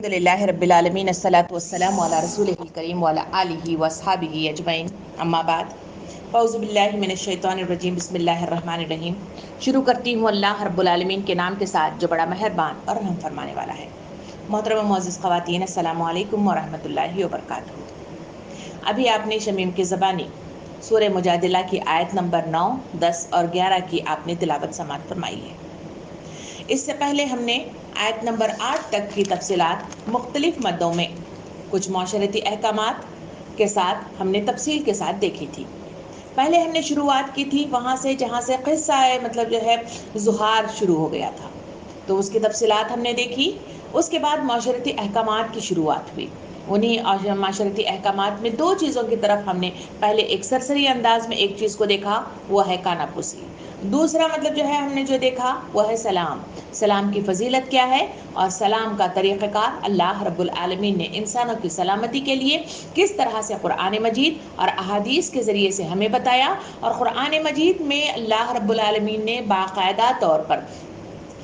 الحمدللہ رب العالمین الصلاۃ والسلام علی رسولہ الکریم وعلی آلہ واصحابہ اجمعین اما بعد اعوذ باللہ من الشیطان الرجیم بسم اللہ الرحمن الرحیم۔ شروع کرتی ہوں اللہ رب العالمین کے نام کے ساتھ جو بڑا مہربان اور رحم فرمانے والا ہے۔ محترم معزز خواتین، السلام علیکم ورحمۃ اللہ وبرکاتہ۔ ابھی آپ نے شمیم کی زبانی سورہ مجادلہ کی آیت نمبر 9، 10 اور 11 کی آپ نے تلاوت سماعت فرمائی ہے۔ اس سے پہلے ہم نے آیت نمبر 8 تک کی تفصیلات مختلف مدوں میں کچھ معاشرتی احکامات کے ساتھ ہم نے تفصیل کے ساتھ دیکھی تھی۔ پہلے ہم نے شروعات کی تھی وہاں سے جہاں سے قصہ ظہار شروع ہو گیا تھا، تو اس کی تفصیلات ہم نے دیکھی۔ اس کے بعد معاشرتی احکامات کی شروعات ہوئی۔ انہی معاشرتی احکامات میں دو چیزوں کی طرف ہم نے پہلے ایک سرسری انداز میں ایک چیز کو دیکھا، وہ ہے کانا پوسی۔ دوسرا ہم نے جو دیکھا وہ ہے سلام کی فضیلت کیا ہے، اور سلام کا طریقہ کار اللہ رب العالمین نے انسانوں کی سلامتی کے لیے کس طرح سے قرآن مجید اور احادیث کے ذریعے سے ہمیں بتایا۔ اور قرآن مجید میں اللہ رب العالمین نے باقاعدہ طور پر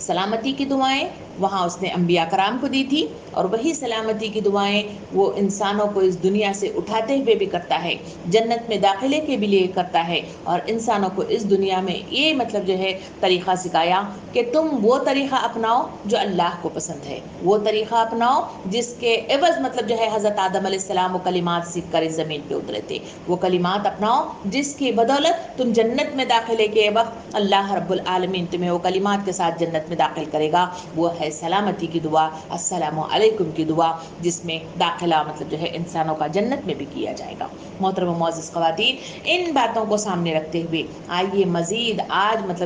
سلامتی کی دعائیں وہاں اس نے انبیاء کرام کو دی تھی، اور وہی سلامتی کی دعائیں وہ انسانوں کو اس دنیا سے اٹھاتے ہوئے بھی کرتا ہے، جنت میں داخلے کے بھی لیے کرتا ہے، اور انسانوں کو اس دنیا میں یہ طریقہ سکھایا کہ تم وہ طریقہ اپناؤ جو اللہ کو پسند ہے، وہ طریقہ اپناؤ جس کے عوض حضرت آدم علیہ السلام وہ کلمات سیکھ کر اس زمین پہ اترے تھے، وہ کلمات اپناؤ جس کی بدولت تم جنت میں داخلے کے وقت اللہ رب العالمین تمہیں وہ کلمات کے ساتھ جنت میں داخل کرے گا۔ وہ ہے سلامتی کی دعا، السلام علیکم کی دعا، جس میں داخلہ انسانوں کا جنت میں بھی کیا جائے گا۔ محترم معزز خواتین، ان باتوں کو سامنے رکھتے ہوئے آئیے مزید آج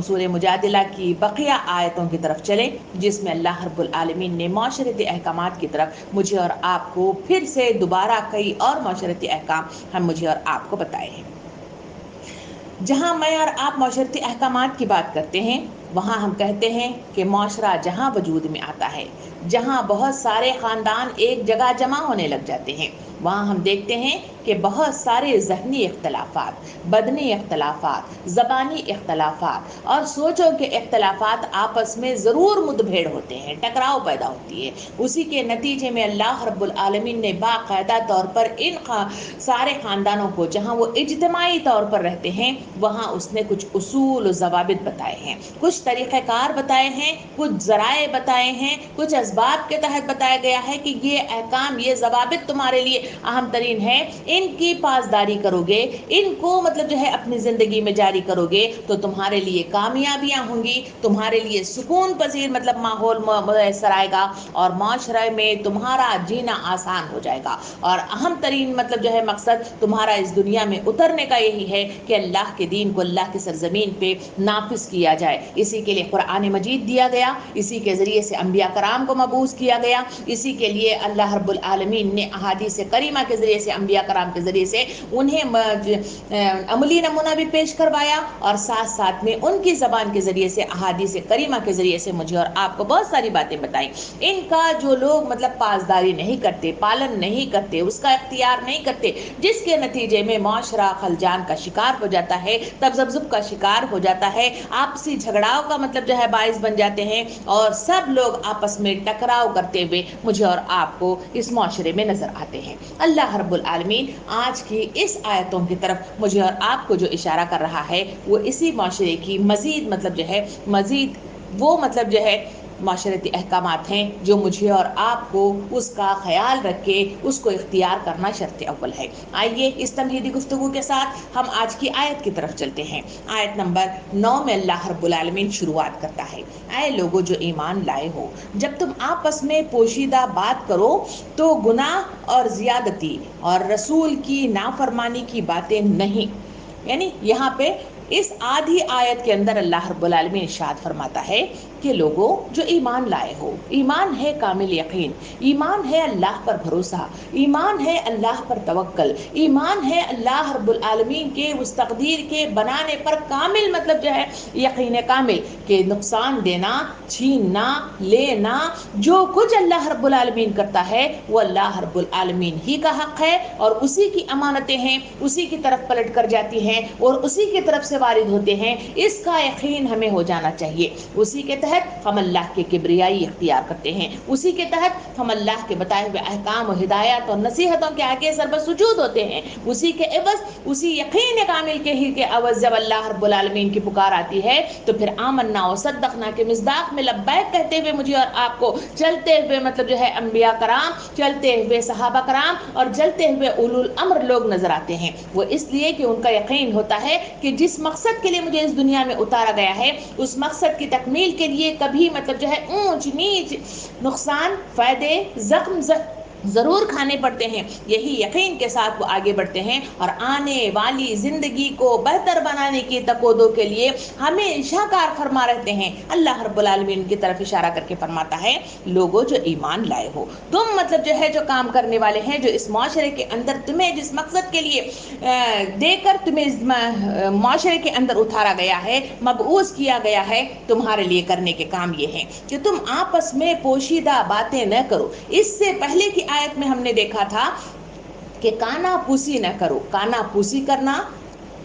سورہ مجادلہ کی بقیہ آیتوں کی طرف چلیں، جس میں اللہ رب العالمین نے معاشرتی احکامات کی طرف مجھے اور آپ کو پھر سے دوبارہ کئی اور معاشرتی احکام مجھے اور آپ کو بتائے ہیں۔ جہاں میں اور آپ معاشرتی احکامات کی بات کرتے ہیں، وہاں ہم کہتے ہیں کہ معاشرہ جہاں وجود میں آتا ہے، جہاں بہت سارے خاندان ایک جگہ جمع ہونے لگ جاتے ہیں، وہاں ہم دیکھتے ہیں کہ بہت سارے ذہنی اختلافات، بدنی اختلافات، زبانی اختلافات اور سوچوں کے اختلافات آپس میں ضرور مدبھیڑ ہوتے ہیں، ٹکراؤ پیدا ہوتی ہے۔ اسی کے نتیجے میں اللہ رب العالمین نے باقاعدہ طور پر ان سارے خاندانوں کو جہاں وہ اجتماعی طور پر رہتے ہیں، وہاں اس نے کچھ اصول و ضوابط بتائے ہیں، کچھ طریقہ کار بتائے ہیں، کچھ ذرائع بتائے ہیں، کچھ اسباب کے تحت بتایا گیا ہے کہ یہ احکام، یہ ضوابط تمہارے لیے اہم ترین ہے، ان کی پاسداری کرو گے، ان کو اپنی زندگی میں جاری کرو گے تو تمہارے لیے کامیابیاں ہوں گی، تمہارے لیے سکون پذیر ماحول میسر آئے گا، اور معاشرے میں تمہارا جینا آسان ہو جائے گا۔ اور اہم ترین مقصد تمہارا اس دنیا میں اترنے کا یہی ہے کہ اللہ کے دین کو اللہ کی سرزمین پہ نافذ کیا جائے۔ اسی کے لیے قرآن مجید دیا گیا، اسی کے ذریعے سے انبیاء کرام کو مبعوث کیا گیا، اسی کے لیے اللہ رب العالمین نے احادیث کریمہ کے ذریعے سے، انبیاء کرام کے ذریعے سے انہیں عملی نمونہ بھی پیش کروایا، اور ساتھ ساتھ میں ان کی زبان کے ذریعے سے، احادیث کریمہ کے ذریعے سے مجھے اور آپ کو بہت ساری باتیں بتائیں۔ ان کا جو لوگ پاسداری نہیں کرتے، پالن نہیں کرتے، اس کا اختیار نہیں کرتے، جس کے نتیجے میں معاشرہ خلجان کا شکار ہو جاتا ہے، تذبذب کا شکار ہو جاتا ہے، آپسی جھگڑاؤ کا باعث بن جاتے ہیں، اور سب لوگ آپس میں ٹکراؤ کرتے ہوئے مجھے اور آپ کو اس معاشرے میں نظر آتے ہیں۔ اللہ رب العالمین آج کی اس آیتوں کی طرف مجھے اور آپ کو جو اشارہ کر رہا ہے، وہ اسی معاشرے کی مزید وہ معاشرتی احکامات ہیں جو مجھے اور آپ کو اس کا خیال رکھ کے اس کو اختیار کرنا شرط اول ہے۔ آئیے اس تمہیدی گفتگو کے ساتھ ہم آج کی آیت کی طرف چلتے ہیں۔ آیت نمبر 9 میں اللہ رب العالمین شروعات کرتا ہے، اے لوگو جو ایمان لائے ہو، جب تم آپس میں پوشیدہ بات کرو تو گناہ اور زیادتی اور رسول کی نافرمانی کی باتیں نہیں۔ یعنی یہاں پہ اس آدھی آیت کے اندر اللہ رب العالمین ارشاد فرماتا ہے کہ لوگوں جو ایمان لائے ہو، ایمان ہے کامل یقین، ایمان ہے اللہ پر بھروسہ، ایمان ہے اللہ پر توکل، ایمان ہے اللہ رب العالمین کے اس تقدیر کے بنانے پر کامل یقین کامل، کہ نقصان دینا، چھیننا، لینا، جو کچھ اللہ رب العالمین کرتا ہے وہ اللہ رب العالمین ہی کا حق ہے، اور اسی کی امانتیں ہیں، اسی کی طرف پلٹ کر جاتی ہیں اور اسی کی طرف سے وارد ہوتے ہیں، اس کا یقین ہمیں ہو جانا چاہیے۔ اسی کے تحت ہم اللہ کے کبریائی اختیار کرتے ہیں، اسی کے تحت ہم اللہ کے بتائے ہوئے احکام و ہدایات اور نصیحتوں کے آگے سر بسجود ہوتے ہیں، اسی کے عوض، اسی یقین کامل کے ہی کے عوض جب اللہ رب العالمین کی پکار آتی ہے تو پھر آمنا و صدقنا کے مصداق میں لبیک کہتے ہوئے مجھے اور آپ کو چلتے ہوئے مطلب جو ہے انبیاء کرام، چلتے ہوئے صحابہ کرام اور چلتے ہوئے اولو الامر لوگ نظر آتے ہیں۔ وہ اس لیے کہ ان کا یقین ہوتا ہے کہ جس مقصد کے لیے مجھے اس دنیا میں اتارا گیا ہے اس مقصد کی تکمیل کے لیے کبھی مطلب جو ہے اونچ نیچ، نقصان، فائدے، زخم ضرور کھانے پڑتے ہیں، یہی یقین کے ساتھ وہ آگے بڑھتے ہیں اور آنے والی زندگی کو بہتر بنانے کی تقویٰ کے لیے ہمیشہ کار فرما رہتے ہیں۔ اللہ رب العالمین کی طرف اشارہ کر کے فرماتا ہے لوگوں جو ایمان لائے ہو، تم مطلب جو ہے جو کام کرنے والے ہیں، جو اس معاشرے کے اندر تمہیں جس مقصد کے لیے دے کر تمہیں اس معاشرے کے اندر اتارا گیا ہے، مبعوث کیا گیا ہے، تمہارے لیے کرنے کے کام یہ ہیں کہ تم آپس میں پوشیدہ باتیں نہ کرو۔ اس سے پہلے کی آیت میں ہم نے دیکھا تھا کہ کانا پوسی نہ کرو، کانا پوسی کرنا،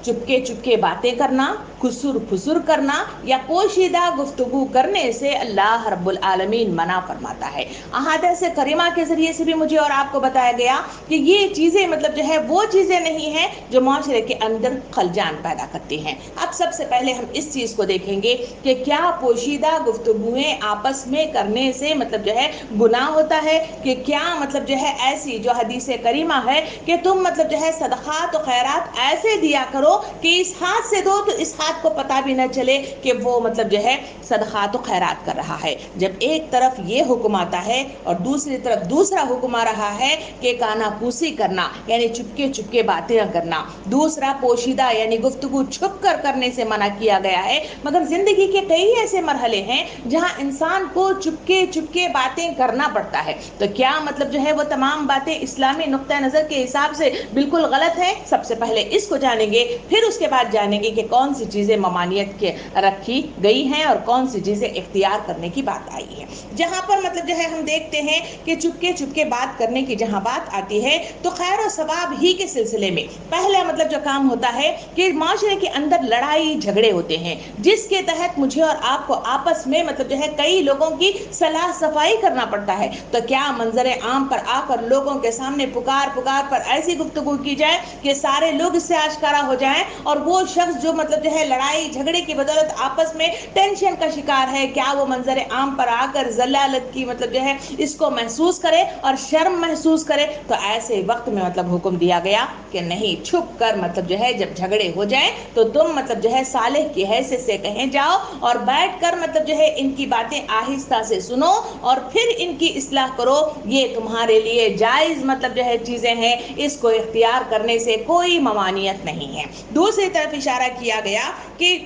چپکے چپکے باتیں کرنا، خسر خسر کرنا یا پوشیدہ گفتگو کرنے سے اللہ رب العالمین منع فرماتا ہے۔ احادیث کریمہ کے ذریعے سے بھی مجھے اور آپ کو بتایا گیا کہ یہ چیزیں مطلب جو ہے وہ چیزیں نہیں ہیں جو معاشرے کے اندر خلجان پیدا کرتی ہیں۔ اب سب سے پہلے ہم اس چیز کو دیکھیں گے کہ کیا پوشیدہ گفتگویں آپس میں کرنے سے مطلب جو ہے گناہ ہوتا ہے، کہ کیا مطلب جو ہے ایسی جو حدیث کریمہ ہے کہ تم مطلب جو ہے صدقات و خیرات ایسے دیا کرو کہ اس ہاتھ سے دو تو اس ہاتھ کو پتہ بھی نہ چلے کہ وہ مطلب جو ہے صدقات و خیرات کر رہا ہے۔ جب ایک طرف یہ حکم آتا ہے اور دوسری طرف دوسرا حکم آ رہا ہے کہ کانا پوسی کرنا یعنی چپکے چپکے باتیں کرنا، دوسرا پوشیدہ یعنی گفتگو چھپ کر کرنے سے منع کیا گیا ہے، مگر زندگی کے کئی ایسے مرحلے ہیں جہاں انسان کو چپکے چپکے باتیں کرنا پڑتا ہے، تو کیا مطلب جو ہے وہ تمام باتیں اسلامی نقطہ نظر کے حساب سے بالکل غلط ہیں؟ سب سے پہلے اس کو جانیں گے، پھر اس کے بعد جانیں گے کہ کون سی چیزیں ممانعت کے رکھی گئی ہیں اور کون سی چیزیں اختیار کرنے کی بات آئی ہے۔ جہاں پر مطلب جو ہے ہم دیکھتے ہیں کہ چپکے چپکے بات کرنے کی جہاں بات آتی ہے تو خیر و ثواب ہی کے سلسلے میں پہلا مطلب جو کام ہوتا ہے کہ معاشرے کے اندر لڑائی جھگڑے ہوتے ہیں جس کے تحت مجھے اور آپ کو آپس میں مطلب جو ہے کئی لوگوں کی صلاح صفائی کرنا پڑتا ہے، تو کیا منظر عام پر آ کر لوگوں کے سامنے پکار پر ایسی گفتگو کی جائے کہ سارے لوگ اس سے آشکارا ہو جائیں اور وہ شخص جو مطلب جو ہے لڑائی جھگڑے کی بدولت آپس میں ٹینشن کا شکار ہے، کیا وہ منظر عام پر آ کر ذلالت کی مطلب جو ہے اس کو محسوس کرے اور شرم محسوس کرے؟ تو ایسے وقت میں مطلب حکم دیا گیا کہ نہیں، چھپ کر مطلب جو ہے جب جھگڑے ہو جائیں تو تم مطلب جو ہے صالح کی حیثیت سے کہیں جاؤ اور بیٹھ کر مطلب جو ہے ان کی باتیں آہستہ سے سنو اور پھر ان کی اصلاح کرو، یہ تمہارے لیے جائز مطلب جو ہے چیزیں ہیں، اس کو اختیار کرنے سے کوئی ممانعت نہیں ہے۔ دوسری طرف اشارہ کیا گیا کہ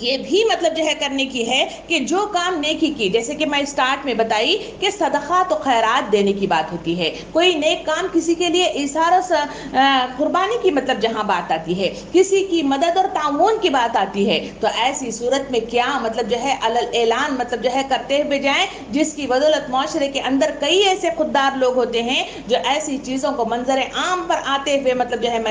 یہ بھی مطلب جو ہے کرنے کی ہے کہ جو کام نیکی کی، جیسے کہ میں سٹارٹ میں بتائی کہ صدقات و خیرات دینے کی بات ہوتی ہے، کوئی نیک کام کسی کے لیے ایثار و قربانی کی مطلب جہاں بات آتی ہے، کسی کی مدد اور تعاون کی بات آتی ہے، تو ایسی صورت میں کیا مطلب جو ہے اعلان مطلب جو ہے کرتے ہوئے جائیں جس کی بدولت معاشرے کے اندر کئی ایسے خوددار لوگ ہوتے ہیں جو ایسی چیزوں کو منظر عام پر آتے ہوئے مطلب جو ہے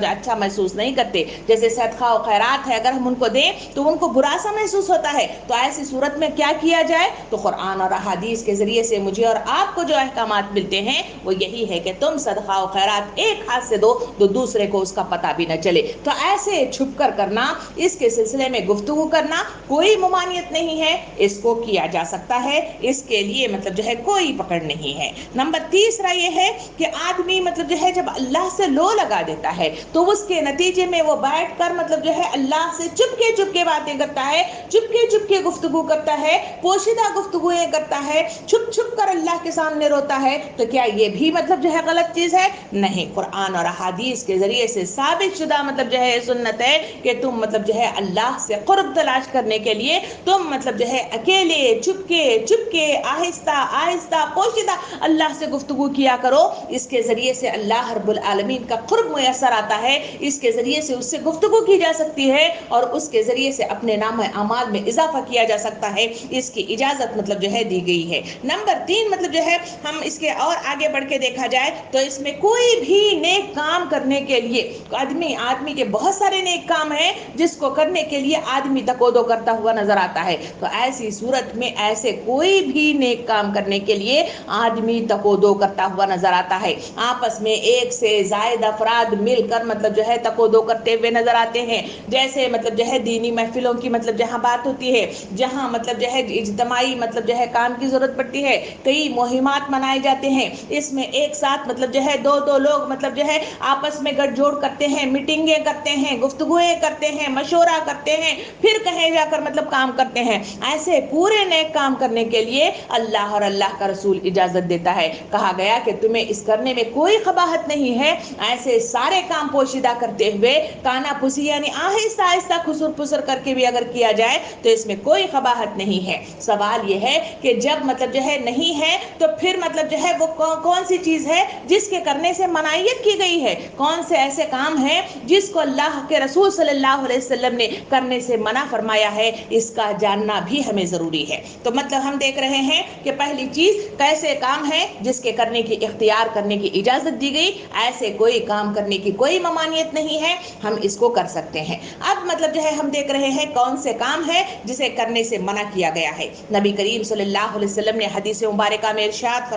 اچھا محسوس نہیں کرتے، جیسے صدقہ و خیرات ہے اگر ہم ان کو دیں تو ان کو برا سا محسوس ہوتا ہے، تو ایسی صورت میں کیا کیا جائے؟ تو قرآن اور احادیث کے ذریعے سے مجھے اور آپ کو جو احکامات ملتے ہیں وہ یہی ہے کہ تم صدقہ و خیرات ایک ہاتھ سے دو تو دوسرے کو اس کا پتہ بھی نہ چلے، تو ایسے چھپ کر کرنا، اس کے سلسلے میں گفتگو کرنا کوئی ممانعت نہیں ہے، اس کو کیا جا سکتا ہے، اس کے لیے مطلب جو ہے کوئی پکڑ نہیں ہے۔ نمبر تیسرا یہ ہے کہ آدمی مطلب جو ہے جب اللہ سے لو لگا دیتا ہے تو اس کے نتیجے میں وہ بیٹھ کر مطلب جو ہے اللہ سے چپکے چپکے باتیں کرتا ہے، چپکے چپکے گفتگو کرتا ہے، پوشیدہ گفتگویں کرتا ہے، چھپ چھپ کر اللہ کے سامنے روتا ہے، تو کیا یہ بھی مطلب جو ہے غلط چیز ہے؟ نہیں، قرآن اور احادیث کے ذریعے سے ثابت شدہ مطلب جو ہے سنت ہے کہ تم مطلب جو ہے اللہ سے قرب تلاش کرنے کے لیے تم مطلب جو ہے اکیلے چپکے چپکے آہستہ آہستہ پوشیدہ اللہ سے گفتگو کیا کرو، اس کے ذریعے سے اللہ رب العالمین کا قرب میسر آتا ہے، اس کے ذریعے سے اس سے گفتگو کی جا سکتی ہے اور اس کے ذریعے سے اپنے نام اعمال میں اضافہ کیا جا سکتا ہے، اس کی اجازت مطلب جو ہے دی گئی ہے۔ نمبر 3 مطلب جو ہے ہم اس کے اور آگے بڑھ کے دیکھا جائے تو اس میں کوئی بھی نیک کام کرنے کے لیے آدمی کے بہت سارے نیک کام ہیں جس کو کرنے کے لیے آدمی تقوض کرتا ہوا نظر آتا ہے، تو ایسی صورت میں ایسے کوئی بھی نیک کام کرنے کے لیے آدمی تقوض کرتا ہوا نظر آتا ہے۔ آپس میں ایک سے زائد افراد مل کر مطلب جو ہے تقوض کرتے ہوئے نظر آتے ہیں، جیسے مطلب جو ہے دینی محفلوں کی مطلب جہاں بات ہوتی ہے، جہاں مطلب جو ہے اجتماعی مطلب جو ہے کام کی ضرورت پڑتی ہے، کئی مہمات منائے جاتے ہیں، اس میں ایک ساتھ مطلب جو ہے دو لوگ مطلب جو ہے آپس میں گٹھ جوڑ کرتے ہیں، میٹنگیں کرتے ہیں، گفتگویں کرتے ہیں، مشورہ کرتے ہیں، پھر کہیں جا کر مطلب کام کرتے ہیں۔ ایسے پورے نیک کام کرنے کے لیے اللہ اور اللہ کا رسول اجازت دیتا ہے، کہا گیا کہ تمہیں اس کرنے میں کوئی قباحت نہیں ہے، ایسے سارے کام پوشیدہ کرتے ہوئے کانا پوسی یعنی آہستہ آہستہ خسر پسر کر کے بھی اگر کیا جائے تو اس میں کوئی قباحت نہیں ہے۔ سوال یہ ہے کہ جب مطلب جو ہے نہیں ہے تو پھر مطلب جو ہے وہ کون سی چیز ہے جس کے کرنے سے منعیت کی گئی ہے، کون سے ایسے کام ہیں جس کو اللہ کے رسول صلی اللہ علیہ وسلم نے کرنے سے منع فرمایا ہے، اس کا جاننا بھی ہمیں ضروری ہے۔ تو مطلب ہم دیکھ رہے ہیں کہ پہلی چیز کیسے کام ہے جس کے کرنے کی اختیار کرنے کی اجازت دی گئی، ایسے کوئی کام کرنے کی کوئی ممانعت نہیں ہے، ہم اس کو کر سکتے ہیں۔ اب مطلب جو ہے ہم دیکھ رہے ہیں کون سے کام ہے جسے کرنے سے منع کیا گیا ہے۔ نبی کریم صلی اللہ علیہ وسلم نے حدیث مبارکہ میں ارشاد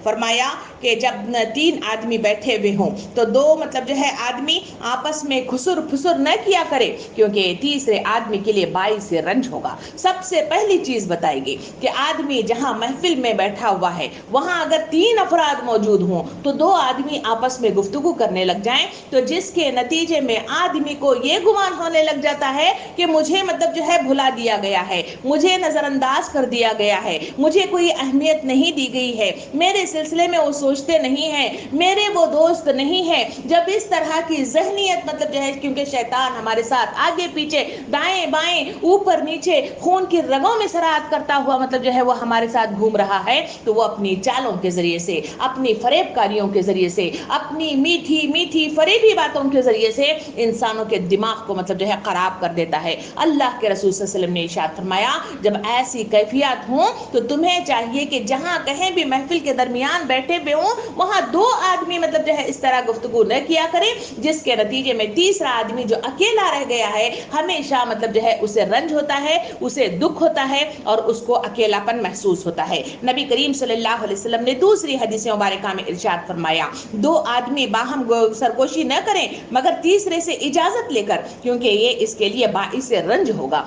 فرمایا کہ جب 3 آدمی بیٹھے ہوئے ہوں تو 2 مطلب جو ہے آدمی آپس میں خسر پھسر نہ کیا کرے، کیونکہ تیسرے آدمی کے لیے باعث رنج ہوگا۔ سب سے پہلی چیز بتائے گی کہ آدمی جہاں محفل میں بیٹھا ہوا ہے وہاں اگر 3 افراد موجود ہوں تو 2 آدمی آپس میں گفتگو کرنے لگ جائیں تو جس کے نتیجے میں آدمی کو یہ گمان ہونے لگ جاتا ہے کہ مجھے مطلب جو ہے بھلا دیا گیا ہے، مجھے نظر انداز کر دیا گیا ہے، مجھے کوئی اہمیت نہیں دی گئی ہے، میرے سلسلے میں وہ سوچتے نہیں ہیں، میرے وہ دوست نہیں ہیں۔ جب اس طرح کی ذہنیت مطلب جو ہے، کیونکہ شیطان ہمارے ساتھ آگے پیچھے دائیں بائیں اوپر نیچے خون کی رگوں میں سرایت کرتا ہوا مطلب جو ہے وہ ہمارے ساتھ گھوم رہا ہے، تو وہ اپنی چالوں کے ذریعے سے، اپنی فریب کاریوں کے ذریعے سے، اپنی میٹھی میٹھی فریبی باتوں کے ذریعے سے انسانوں کے دماغ کو مطلب جو ہے خراب کر دیتا ہے۔ اللہ کے رسول صلی اللہ علیہ وسلم نے ارشاد فرمایا جب ایسی کیفیات ہوں تو تمہیں چاہیے کہ جہاں کہیں بھی محفل کے درمیان بیٹھے ہوئے ہوں وہاں 2 آدمی مطلب جو ہے اس طرح گفتگو نہ کیا کریں جس کے نتیجے میں تیسرا آدمی جو اکیلا رہ گیا ہے ہمیشہ مطلب جو ہے اسے رنج ہوتا ہے، اسے دکھ ہوتا ہے اور اس کو اکیلا پن محسوس ہوتا ہے۔ نبی کریم صلی اللہ علیہ وسلم نے دوسری حدیث مبارکہ میں ارشاد فرمایا 2 آدمی باہم سرگوشی نہ کریں مگر تیسرے سے اجازت لے کر، کیونکہ یہ اس کے لیے باعث رنج ہوگا۔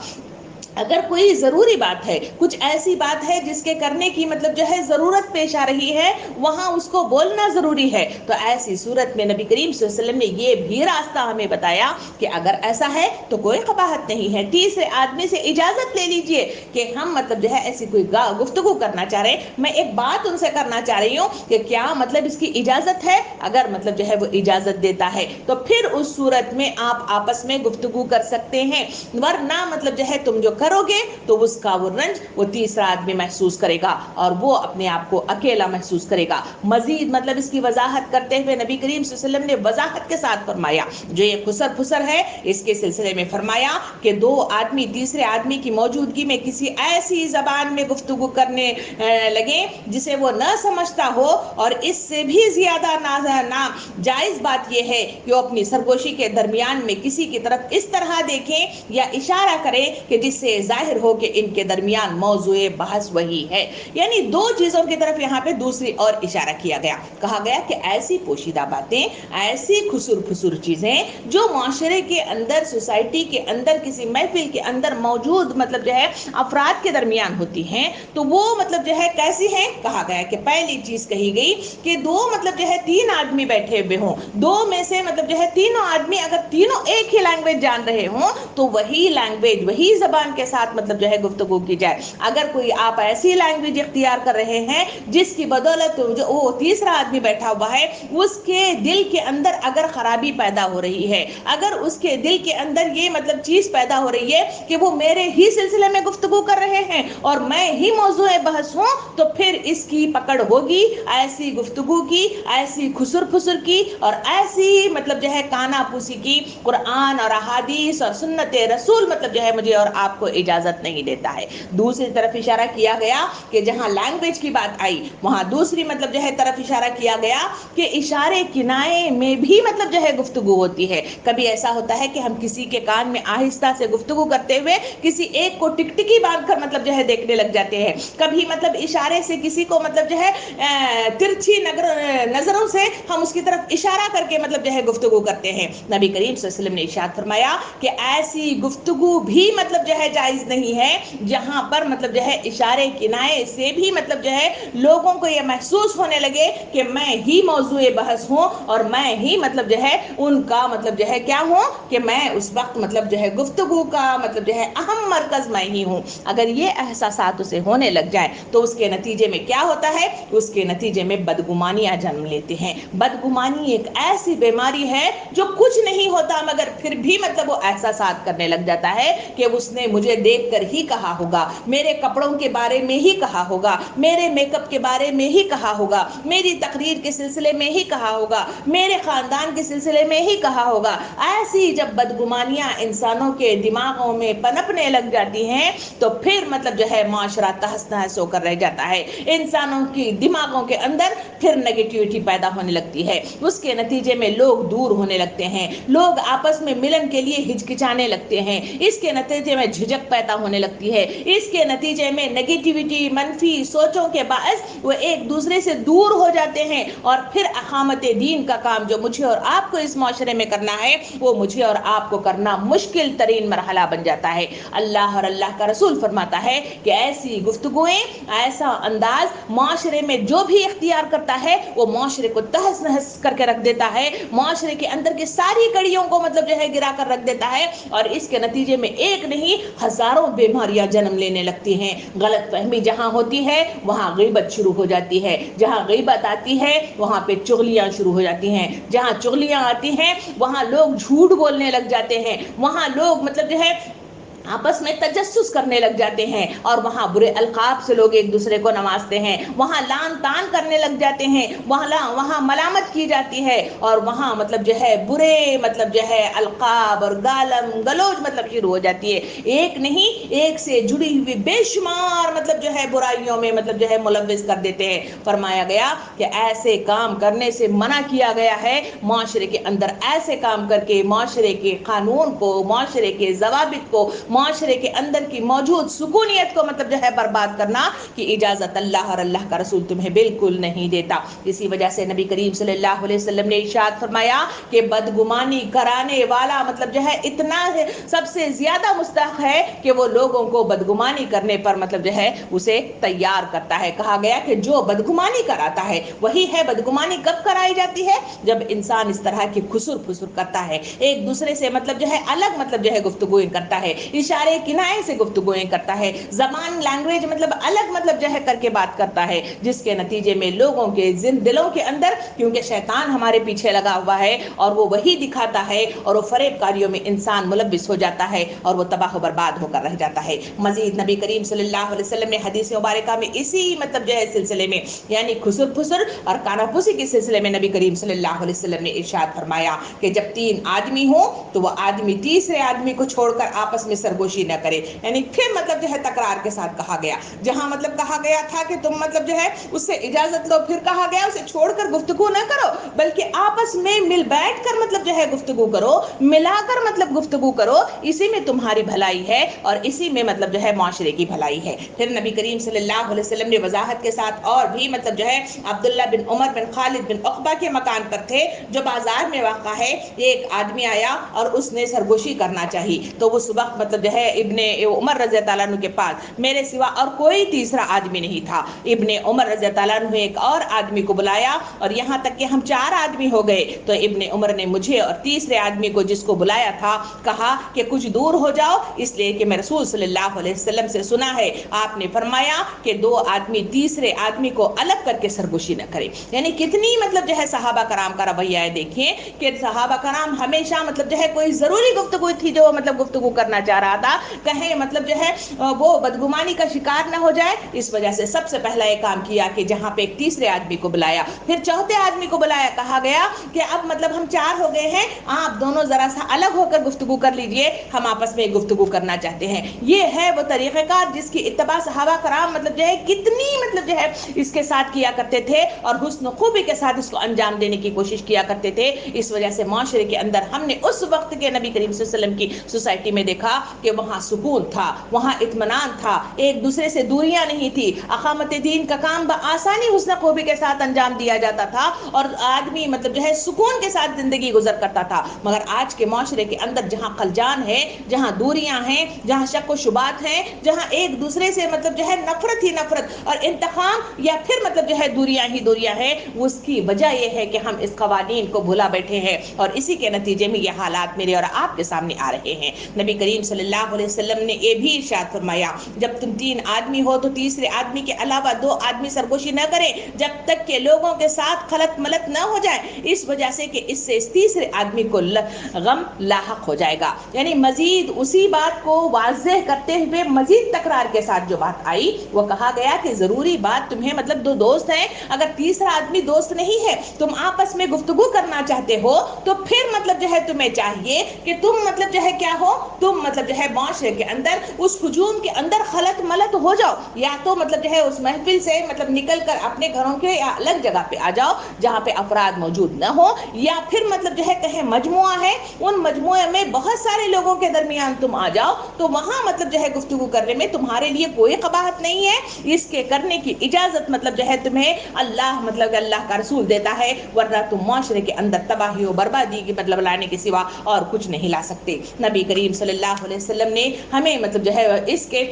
اگر کوئی ضروری بات ہے، کچھ ایسی بات ہے جس کے کرنے کی مطلب جو ہے ضرورت پیش آ رہی ہے، وہاں اس کو بولنا ضروری ہے، تو ایسی صورت میں نبی کریم صلی اللہ علیہ وسلم نے یہ بھی راستہ ہمیں بتایا کہ اگر ایسا ہے تو کوئی قباحت نہیں ہے، تیسرے آدمی سے اجازت لے لیجئے کہ ہم مطلب جو ہے ایسی کوئی گفتگو کرنا چاہ رہے ہیں، میں ایک بات ان سے کرنا چاہ رہی ہوں کہ کیا مطلب اس کی اجازت ہے؟ اگر مطلب جو ہے وہ اجازت دیتا ہے تو پھر اس صورت میں آپ آپس میں گفتگو کر سکتے ہیں، ورنہ مطلب جو ہے تم جو کرو گے تو اس کا وہ رنج وہ تیسرا آدمی محسوس کرے گا اور وہ اپنے آپ کو اکیلا محسوس کرے گا۔ مزید مطلب اس کی وضاحت کرتے ہوئے نبی کریم صلی اللہ علیہ وسلم نے وضاحت کے ساتھ فرمایا جو یہ خسر پھسر ہے اس کے سلسلے میں فرمایا کہ 2 آدمی تیسرے آدمی کی موجودگی میں کسی ایسی زبان میں گفتگو کرنے لگے جسے وہ نہ سمجھتا ہو، اور اس سے بھی زیادہ جائز بات یہ ہے کہ وہ اپنی سرگوشی کے درمیان میں کسی کی طرف اس طرح دیکھیں یا اشارہ کریں کہ جس سے ظاہر ہو کہ ان کے درمیان موضوع بحث وہی ہے، یعنی 2 چیزوں کی طرف یہاں پہ دوسری اور اشارہ کیا گیا، کہا گیا کہ ایسی پوشیدہ باتیں، ایسی خسر پھسر چیزیں جو معاشرے کے اندر، سوسائٹی کے اندر، کسی محفل کے اندر موجود مطلب جو ہے افراد کے درمیان ہوتی ہیں تو وہ مطلب جو ہے کیسی ہیں؟ کہا گیا کہ پہلی چیز کہی گئی کہ 2 مطلب جو ہے 3 آدمی بیٹھے ہوئے ہوں، 2 میں سے مطلب جو ہے تینوں آدمی اگر تینوں ایک ہی لینگویج جان رہے ہوں تو وہی لینگویج، وہی زبان کے ساتھ مطلب جو ہے گفتگو کی جائے. اگر کوئی آپ ایسی لینگویج اختیار کر رہے ہیں جس کی بدولت جو وہ تیسرا آدمی بیٹھا ہوا ہے اس کے دل کے اندر اگر خرابی پیدا ہو رہی ہے, اگر اس کے دل کے اندر یہ مطلب چیز پیدا ہو رہی ہے کہ وہ میرے ہی سلسلے میں گفتگو کر رہے ہیں اور میں ہی موضوع بحث ہوں, تو پھر اس کی پکڑ ہوگی ایسی گفتگو کی, ایسی خسر پھسر کی اور ایسی مطلب جو ہے کانا پوسی کی. قرآن اور احادیث اور سنت رسول مطلب جو ہے مجھے اور آپ کو اجازت نہیں دیتا ہے. دوسری طرف اشارہ کیا گیا کہ جہاں لینگویج کی بات آئی وہاں دوسری مطلب جو ہے طرف اشارہ کیا گیا کہ اشارے کنائے میں بھی مطلب جو ہے گفتگو ہوتی ہے. کبھی ایسا ہوتا ہے کہ ہم کسی کے کان میں آہستہ سے گفتگو کرتے ہوئے کسی ایک کو ٹکٹکی باندھ کر مطلب جو ہے دیکھنے لگ جاتے ہیں. کبھی مطلب اشارے سے کسی کو مطلب جو ہے ترچھی نظروں سے ہم اس کی طرف اشارہ کر کے مطلب جو ہے گفتگو کرتے ہیں. نبی کریم صلی اللہ علیہ وسلم نے ارشاد فرمایا کہ ایسی گفتگو بھی مطلب جو ہے جائز نہیں ہے جہاں پر مطلب جو ہے اشارے کنائے سے بھی مطلب جو ہے لوگوں کو یہ محسوس ہونے لگے کہ میں ہی موضوع بحث ہوں اور میں ہی مطلب جو ہے ان کا مطلب جو ہے کیا ہوں کہ میں اس وقت مطلب جو ہے گفتگو کا مطلب جو ہے اہم مرکز میں ہی ہوں. اگر یہ احساسات اسے ہونے لگ جائے تو اس کے نتیجے میں کیا ہوتا ہے, اس کے نتیجے میں بدگمانیاں جنم لیتے ہیں. بدگمانی ایک ایسی بیماری ہے جو کچھ نہیں ہوتا مگر پھر بھی مطلب وہ احساسات کرنے لگ جاتا ہے کہ اس نے مجھے دیکھ کر ہی کہا ہوگا, میرے کپڑوں کے بارے میں ہی کہا ہوگا, میرے میک اپ کے بارے میں ہی کہا ہوگا, میری تقریر کے سلسلے میں ہی کہا ہوگا, میرے خاندان کے سلسلے میں ہی کہا ہوگا. ایسی جب بدگمانیاں انسانوں کے دماغوں میں پنپنے لگ جاتی ہیں تو پھر مطلب جو ہے معاشرہ تہس نہس ہو کر رہ جاتا ہے. انسانوں کی دماغوں کے اندر پھر نیگیٹیوٹی پیدا ہونے لگتی ہے. اس کے نتیجے میں لوگ دور ہونے لگتے ہیں, لوگ آپس میں ملن کے لیے ہچکچانے لگتے ہیں. اس کے نتیجے میں جھجک پیدا ہونے لگتی ہے. اس کے نتیجے میں نیگیٹیوٹی منفی سوچوں کے باعث وہ ایک دوسرے سے دور ہو جاتے ہیں اور پھر اقامت دین کا کام جو مجھے اور آپ کو اس معاشرے میں کرنا ہے وہ مجھے اور آپ کو کرنا مشکل ترین مرحلہ بن جاتا ہے. اللہ اور اللہ کا رسول فرماتا ہے کہ ایسی گفتگویں, ایسا انداز معاشرے میں جو بھی اختیار کرتا ہے وہ معاشرے کو تہس نہس کر کے رکھ دیتا ہے, معاشرے کے اندر کی ساری کڑیوں کو مطلب جو ہے گرا کر رکھ دیتا ہے اور اس کے نتیجے میں ایک نہیں ہزاروں بیماریاں جنم لینے لگتی ہیں. غلط فہمی جہاں ہوتی ہے وہاں غیبت شروع ہو جاتی ہے, جہاں غیبت آتی ہے وہاں پہ چغلیاں شروع ہو جاتی ہیں, جہاں چغلیاں آتی ہیں وہاں لوگ جھوٹ بولنے لگ جاتے ہیں, وہاں لوگ مطلب جو ہے آپس میں تجسس کرنے لگ جاتے ہیں اور وہاں برے القاب سے لوگ ایک دوسرے کو نوازتے ہیں, وہاں لان تان کرنے لگ جاتے ہیں, وہاں ملامت کی جاتی ہے اور وہاں مطلب جو ہے برے مطلب جو ہے القاب اور گالم گلوچ مطلب شروع ہو جاتی ہے. ایک نہیں ایک سے جڑی ہوئی بے شمار مطلب جو ہے برائیوں میں مطلب جو ہے ملوث کر دیتے ہیں. فرمایا گیا کہ ایسے کام کرنے سے منع کیا گیا ہے. معاشرے کے اندر ایسے کام کر کے معاشرے کے قانون کو, معاشرے کے ضوابط کو, معاشرے کے اندر کی موجود سکونیت کو مطلب جو ہے برباد کرنا کی اجازت اللہ اور اللہ کا رسول تمہیں بالکل نہیں دیتا. اسی وجہ سے نبی کریم صلی اللہ علیہ وسلم نے ارشاد فرمایا کہ بدگمانی کرانے والا مطلب جو ہے اتنا سب سے زیادہ مستحق ہے کہ وہ لوگوں کو بدگمانی کرنے پر مطلب جو ہے اسے تیار کرتا ہے. کہا گیا کہ جو بدگمانی کراتا ہے وہی ہے. بدگمانی کب کرائی جاتی ہے؟ جب انسان اس طرح کی خسر پھسر کرتا ہے, ایک دوسرے سے مطلب جو ہے الگ مطلب جو ہے گفتگویں کرتا ہے, اشارے کنائے سے گفتگویں کرتا ہے, زبان لینگویج مطلب الگ مطلب جو ہے کر کے بات کرتا ہے, جس کے نتیجے میں لوگوں کے دلوں کے اندر, کیونکہ شیطان ہمارے پیچھے لگا ہوا ہے اور وہ وہی دکھاتا ہے اور وہ فریب کاریوں میں انسان ملبس ہو جاتا ہے اور وہ تباہ و برباد ہو کر رہ جاتا ہے. مزید نبی کریم صلی اللہ علیہ وسلم نے حدیث مبارکہ میں اسی مطلب جو ہے سلسلے میں یعنی خسر پھسر اور کانا پھوسی کے سلسلے میں نبی کریم صلی اللہ علیہ وسلم نے ارشاد فرمایا کہ جب 3 آدمی ہوں تو وہ آدمی تیسرے آدمی کو چھوڑ کر آپس میں سرگوشی نہ کرے. یعنی پھر مطلب جو ہے تکرار کے ساتھ کہا گیا, جہاں مطلب کہا گیا تھا کہ تم مطلب جو ہے اس سے اجازت لو, پھر کہا گیا اسے چھوڑ کر گفتگو نہ کرو بلکہ آپس میں مل بیٹھ کر مطلب جو ہے گفتگو کرو, ملا کر مطلب گفتگو کرو, اسی میں تمہاری بھلائی ہے اور اسی میں مطلب جو ہے معاشرے کی بھلائی ہے. پھر نبی کریم صلی اللہ علیہ وسلم نے وضاحت کے ساتھ اور بھی مطلب جو ہے عبداللہ بن عمر بن خالد بن عقبہ کے مکان پر تھے جو بازار میں واقع ہے. ایک آدمی آیا اور اس نے سرگوشی کرنا چاہی تو اس وقت مطلب مطلب جو ہے ابن عمر رضی اللہ عنہ کے پاس میرے سوا اور کوئی تیسرا آدمی نہیں تھا. ابن عمر رضی اللہ عنہ ایک اور آدمی کو بلایا اور یہاں تک کہ ہم 4 آدمی ہو گئے تو ابن عمر نے مجھے اور تیسرے آدمی کو جس کو بلایا تھا کہا کہ کچھ دور ہو جاؤ، اس لیے کہ میں رسول صلی اللہ علیہ وسلم سے سنا ہے آپ نے فرمایا کہ 2 آدمی تیسرے آدمی کو الگ کر کے سرگوشی نہ کرے. یعنی کتنی مطلب جو ہے صحابہ کرام کا رویہ ہے. دیکھیں کہ صحابہ کرام ہمیشہ مطلب جو ہے کوئی ضروری گفتگو تھی جو مطلب گفتگو کرنا چاہ رہا تھا، کہیں مطلب جو ہے وہ بدگمانی کا شکار نہ ہو جائے، اس وجہ سے سب سے پہلا یہ کام کیا کہ جہاں پہ ایک تیسرے آدمی کو بلایا، پھر چوتھے آدمی کو بلایا. کہا گیا کہ اب مطلب ہم 4 ہو گئے ہیں، آپ دونوں ذرا سا الگ ہو کر گفتگو کر لیجئے، ہم آپس میں گفتگو کرنا چاہتے ہیں. یہ ہے وہ طریقہ کار جس کی اتباع صحابہ کرام مطلب جو ہے کتنی مطلب جو ہے اس کے ساتھ کیا کرتے تھے اور حسن و خوبی کے ساتھ اس کو انجام دینے کی کوشش کیا کرتے تھے. اس وجہ سے معاشرے کے اندر ہم نے اس وقت کے نبی کریم صلی اللہ علیہ وسلم کی سوسائٹی میں دیکھا کہ وہاں سکون تھا، وہاں اطمینان تھا، ایک دوسرے سے دوریاں نہیں تھی، اقامت دین کا کام بآسانی حسن خوبی کے ساتھ انجام دیا جاتا تھا اور آدمی مطلب جو ہے سکون کے ساتھ زندگی گزر کرتا تھا. مگر آج کے معاشرے کے اندر جہاں خلجان ہے، جہاں دوریاں ہیں، جہاں شک و شبہات ہیں، جہاں ایک دوسرے سے مطلب جو ہے نفرت ہی نفرت اور انتقام یا پھر مطلب جو ہے دوریاں ہی دوریاں ہیں، اس کی وجہ یہ ہے کہ ہم اس قوانین کو بھلا بیٹھے ہیں اور اسی کے نتیجے میں یہ حالات میرے اور آپ کے سامنے آ رہے ہیں. نبی کریم صلی اللہ علیہ وسلم نے یہ بھی ارشاد فرمایا جب تم 3 آدمی ہو تو تیسرے آدمی کے علاوہ 2 آدمی سرگوشی نہ کریں جب تک کہ لوگوں کے ساتھ خلط ملط نہ ہو جائے، اس وجہ سے کہ اس سے اس تیسرے آدمی کو غم لاحق ہو جائے گا. یعنی مزید اسی بات کو واضح کرتے ہوئے مزید تکرار کے ساتھ جو بات آئی وہ کہا گیا کہ ضروری بات تمہیں مطلب 2 دوست ہیں، اگر تیسرا آدمی دوست نہیں ہے، تم آپس میں گفتگو کرنا چاہتے ہو تو پھر مطلب جو ہے تمہیں چاہیے کہ تم مطلب جو ہے کیا ہو، تم مطلب جو ہے معاشرے کے اندر اس ہجوم کے اندر خلط ملط ہو جاؤ، یا تو مطلب جو ہے اس محفل سے مطلب نکل کر اپنے گھروں کے یا الگ جگہ پہ آ جاؤ جہاں پہ افراد موجود نہ ہو، یا پھر مطلب جو ہے کہیں مجموعہ ہے ان مجموعے میں بہت سارے لوگوں کے درمیان تم آ جاؤ تو وہاں مطلب جو ہے گفتگو کرنے میں تمہارے لیے کوئی قباحت نہیں ہے. اس کے کرنے کی اجازت مطلب جو ہے تمہیں اللہ مطلب اللہ کا رسول دیتا ہے، ورنہ تم معاشرے کے اندر تباہی و بربادی کی مطلب لانے کے سوا اور کچھ نہیں لا سکتے. نبی کریم صلی اللہ علیہ وسلم نے ہمیں مطلب جو ہے اس کے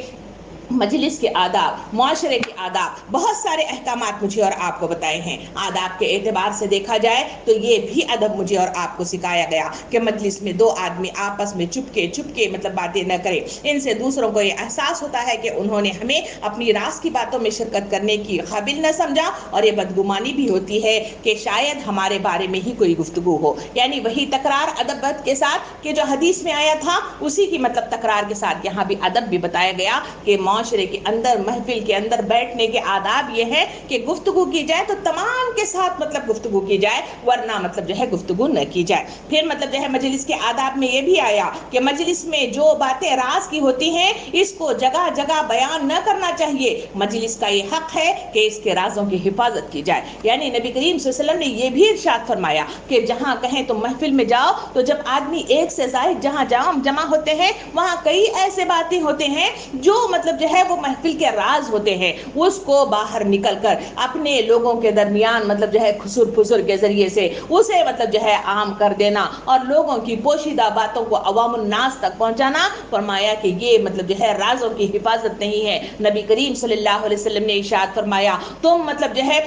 مجلس کے آداب، معاشرے کے آداب، بہت سارے احکامات مجھے اور آپ کو بتائے ہیں. آداب کے اعتبار سے دیکھا جائے تو یہ بھی ادب مجھے اور آپ کو سکھایا گیا کہ مجلس میں 2 آدمی آپس میں چپکے مطلب باتیں نہ کریں. ان سے دوسروں کو یہ احساس ہوتا ہے کہ انہوں نے ہمیں اپنی راز کی باتوں میں شرکت کرنے کی قابل نہ سمجھا، اور یہ بدگمانی بھی ہوتی ہے کہ شاید ہمارے بارے میں ہی کوئی گفتگو ہو. یعنی وہی تکرار ادب کے ساتھ کہ جو حدیث میں آیا تھا اسی کی مطلب تکرار کے ساتھ یہاں بھی ادب بھی بتایا گیا کہ معاشرے کے اندر محفل کے اندر بیٹھنے کے آداب یہ ہے کہ گفتگو کی جائے تو تمام کے ساتھ مطلب گفتگو کی جائے، ورنہ مطلب جو ہے گفتگو نہ کی جائے. پھر مطلب جو ہے مجلس کے آداب میں یہ بھی آیا کہ مجلس میں جو باتیں راز کی ہوتی ہیں اس کو جگہ جگہ بیان نہ کرنا چاہیے. مجلس کا یہ حق ہے کہ اس کے رازوں کی حفاظت کی جائے. یعنی نبی کریم صلی اللہ علیہ وسلم نے یہ بھی ارشاد فرمایا کہ جہاں کہیں تم محفل میں جاؤ تو جب آدمی ایک سے زائد جہاں جمع ہوتے ہیں وہاں کئی ایسے باتیں ہوتے ہیں جو مطلب جو ہے وہ محفل کے راز ہوتے ہیں، اس کو باہر نکل کر اپنے لوگوں کے درمیان مطلب جو ہے خسر پھسر کے ذریعے سے اسے مطلب جو ہے عام کر دینا اور لوگوں کی پوشیدہ باتوں کو عوام الناس تک پہنچانا. فرمایا کہ یہ مطلب جو ہے رازوں کی حفاظت نہیں ہے. نبی کریم صلی اللہ علیہ وسلم نے ارشاد فرمایا تم مطلب جو ہے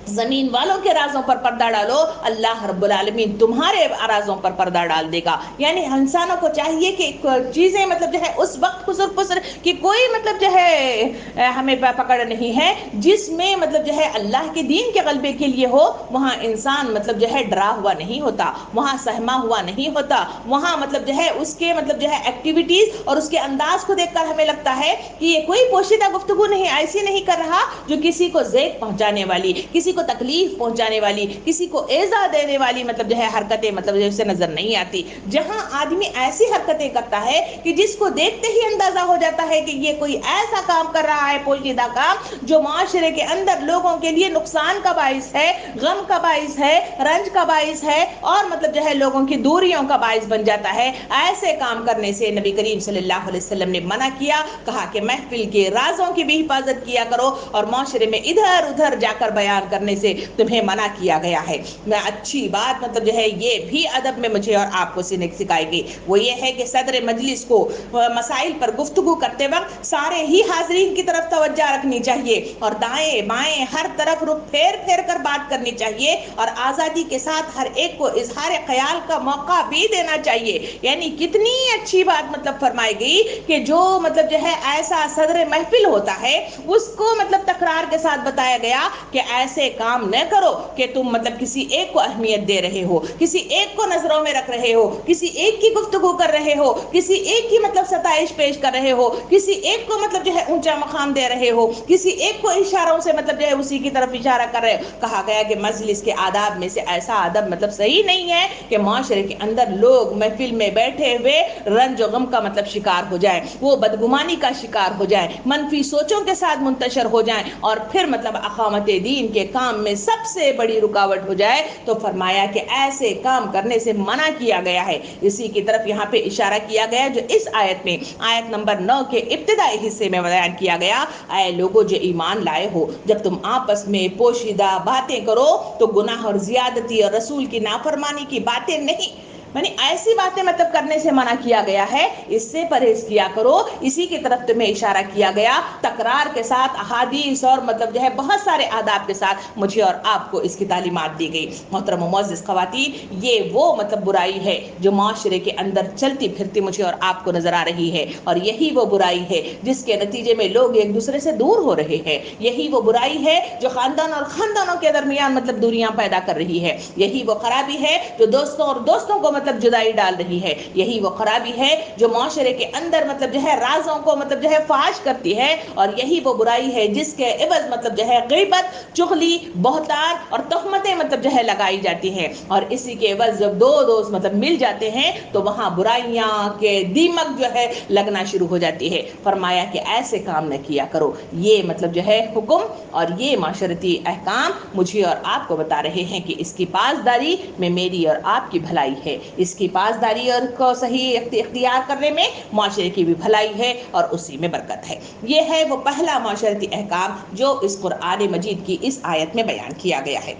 زمین والوں کے رازوں پر پردہ ڈالو، اللہ رب العالمین تمہارے رازوں پر پردہ ڈال دے گا. یعنی انسانوں کو چاہیے کہ چیزیں مطلب جو ہے اس وقت خسر پسر کی کوئی مطلب جو ہے ہمیں پکڑ نہیں ہے جس میں مطلب جو ہے اللہ کے دین کے غلبے کے لیے ہو، وہاں انسان مطلب جو ہے ڈرا ہوا نہیں ہوتا، وہاں سہما ہوا نہیں ہوتا، وہاں مطلب جو ہے اس کے مطلب جو ہے ایکٹیویٹیز اور اس کے انداز کو دیکھ کر ہمیں لگتا ہے کہ یہ کوئی پوشیدہ گفتگو نہیں، ایسی نہیں کر رہا جو کسی کو زیگ پہنچانے والی، کسی کو تکلیف پہنچانے والی، کسی کو ایذا دینے والی مطلب جو ہے حرکتیں مطلب جو سے نظر نہیں آتی. جہاں آدمی ایسی حرکتیں کرتا ہے کہ جس کو دیکھتے ہی اندازہ ہو جاتا ہے کہ یہ کوئی ایسا کام کر رہا ہے پوشیدہ کام جو معاشرے کے اندر لوگوں کے لیے نقصان کا باعث ہے، غم کا باعث ہے، رنج کا باعث ہے اور مطلب جو ہے لوگوں کی دوریوں کا باعث بن جاتا ہے، ایسے کام کرنے سے نبی کریم صلی اللہ علیہ وسلم نے منع کیا. کہا کہ محفل کے رازوں کی بھی حفاظت کیا کرو اور معاشرے میں ادھر ادھر جا کر بیان کرنا کرنے سے تمہیں منع کیا گیا ہے۔ میں اچھی بات مطلب جو ہے یہ بھی ادب میں مجھے اور آپ کو سکھائے گی، وہ یہ ہے کہ صدر مجلس کو مسائل پر گفتگو کرتے وقت سارے ہی حاضرین کی طرف توجہ رکھنی چاہیے اور دائیں بائیں ہر طرف رخ پھیر پھیر کر بات کرنی چاہیے اور آزادی کے ساتھ ہر ایک کو اظہار خیال کا موقع بھی دینا چاہیے۔ یعنی کتنی اچھی بات مطلب فرمائی گئی کہ جو مطلب جو ہے ایسا صدر محفل ہوتا ہے اس کو مطلب تکرار کے ساتھ بتایا گیا کہ ایسے کام نہ کرو کہ تم مطلب کسی ایک کو اہمیت دے رہے ہو، کسی ایک کو نظروں میں رکھ رہے ہو، کسی ایک کی گفتگو کر رہے ہو، کسی ایک کی مطلب ستائش پیش کر رہے ہو، کسی ایک کو مطلب جو ہے اونچا مقام دے رہے ہو، کسی ایک کو اشاروں سے مطلب جو ہے اسی کی طرف اشارہ کر رہے ہو۔ کہا گیا کہ مجلس کے آداب میں سے ایسا ادب مطلب صحیح نہیں ہے کہ معاشرے کے اندر لوگ محفل میں بیٹھے ہوئے رنج و غم کا مطلب شکار ہو جائیں، وہ بدگمانی کا شکار ہو جائیں، منفی سوچوں کے ساتھ منتشر ہو جائیں اور پھر مطلب اقامت دین کے کام میں سب سے بڑی رکاوٹ ہو جائے۔ تو فرمایا کہ ایسے کام کرنے سے منع کیا گیا ہے۔ اسی کی طرف یہاں پہ اشارہ کیا گیا جو اس آیت میں آیت نمبر 9 کے ابتدائی حصے میں بیان کیا گیا، اے لوگو جو ایمان لائے ہو، جب تم آپس میں پوشیدہ باتیں کرو تو گناہ اور زیادتی اور رسول کی نافرمانی کی باتیں نہیں، یعنی ایسی باتیں مطلب کرنے سے منع کیا گیا ہے، اس سے پرہیز کیا کرو۔ اسی کی طرف تمہیں اشارہ کیا گیا تکرار کے ساتھ احادیث اور مطلب جو ہے بہت سارے آداب کے ساتھ مجھے اور آپ کو اس کی تعلیمات دی گئی۔ محترم و معزز خواتین، یہ وہ مطلب برائی ہے جو معاشرے کے اندر چلتی پھرتی مجھے اور آپ کو نظر آ رہی ہے اور یہی وہ برائی ہے جس کے نتیجے میں لوگ ایک دوسرے سے دور ہو رہے ہیں، یہی وہ برائی ہے جو خاندان اور خاندانوں کے درمیان مطلب دوریاں پیدا کر رہی ہے، یہی وہ خرابی ہے جو دوستوں اور دوستوں کو مطلب جدائی ڈال رہی ہے، یہی وہ خرابی ہے جو معاشرے کے اندر مطلب جو ہے رازوں کو مطلب جو ہے فاش کرتی ہے اور یہی وہ برائی ہے جس کے عوض مطلب جو ہے غیبت، چغلی، بہتان اور تہمتیں مطلب جو ہے لگائی جاتی ہیں اور اسی کے عوض جب دو دوست مطلب مل جاتے ہیں تو وہاں برائیاں کے دیمک جو ہے لگنا شروع ہو جاتی ہے۔ فرمایا کہ ایسے کام نہ کیا کرو۔ یہ مطلب جو ہے حکم اور یہ معاشرتی احکام مجھے اور آپ کو بتا رہے ہیں کہ اس کی پاسداری میں میری اور آپ کی بھلائی ہے، اس کی پاسداری اور کو صحیح اختیار کرنے میں معاشرے کی بھی بھلائی ہے اور اسی میں برکت ہے۔ یہ ہے وہ پہلا معاشرتی احکام جو اس قرآن مجید کی اس آیت میں بیان کیا گیا ہے۔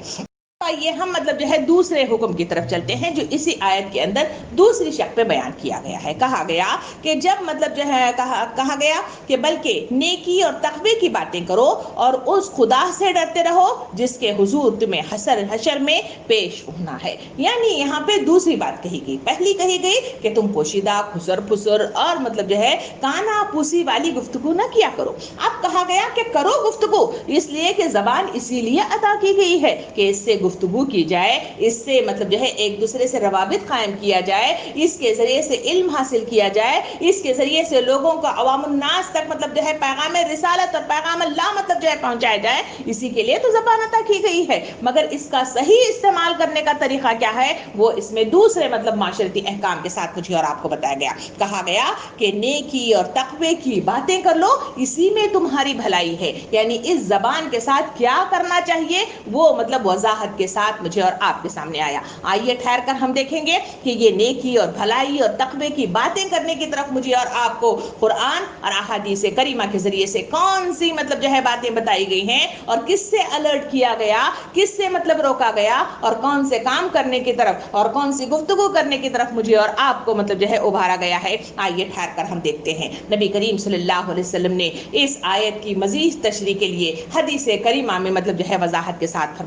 آئیے ہم مطلب جو ہے دوسرے حکم کی طرف چلتے ہیں جو اسی آیت کے اندر دوسری شق پہ بیان کیا گیا ہے۔ کہا گیا کہ جب مطلب جو ہے کہا گیا کہ بلکہ نیکی اور تقوی کی باتیں کرو اور اس خدا سے ڈرتے رہو جس کے حضور تمہیں حشر میں پیش ہونا ہے۔ یعنی یہاں پہ دوسری بات کہی گئی، پہلی کہی گئی کہ تم پوشیدہ خسر پھسر اور مطلب جو ہے کانا پوسی والی گفتگو نہ کیا کرو۔ اب کہا گیا کہ کرو گفتگو، اس لیے کہ زبان اسی لیے عطا کی گئی ہے کہ اس سے گفتگو کی جائے، اس سے مطلب جو ہے ایک دوسرے سے روابط قائم کیا جائے، اس کے ذریعے سے علم حاصل کیا جائے، اس کے ذریعے سے لوگوں کو عوام الناس تک مطلب جو ہے پیغام رسالت اور پیغام اللہ مطلب جو ہے پہنچایا جائے، اسی کے لیے تو زبان عطا کی گئی ہے۔ مگر اس کا صحیح استعمال کرنے کا طریقہ کیا ہے وہ اس میں دوسرے مطلب معاشرتی احکام کے ساتھ مجھے اور آپ کو بتایا گیا۔ کہا گیا کہ نیکی اور تقوی کی باتیں کر لو، اسی میں تمہاری بھلائی ہے۔ یعنی اس زبان کے ساتھ کیا کرنا چاہیے وہ مطلب وضاحت کے ساتھ مجھے اور آپ کے سامنے آیا۔ آئیے ٹھہر کر ہم دیکھیں گے کہ یہ نیکی اور بھلائی اور تقوی کی باتیں کرنے کی طرف مجھے اور آپ کو قرآن اور احادیث کریمہ کے ذریعے سے کون سی مطلب جو ہے باتیں بتائی گئی ہیں اور کس سے الرٹ کیا گیا، کس سے مطلب روکا گیا اور کون سے کام کرنے کی طرف اور کون سی گفتگو کرنے کی طرف مجھے اور آپ کو مطلب جو ہے ابھارا گیا ہے۔ آئیے ٹھہر کر ہم دیکھتے ہیں۔ نبی کریم صلی اللہ علیہ وسلم نے اس آیت کی مزید تشریح کے لیے حدیث کریمہ میں مطلب جو ہے وضاحت کے ساتھ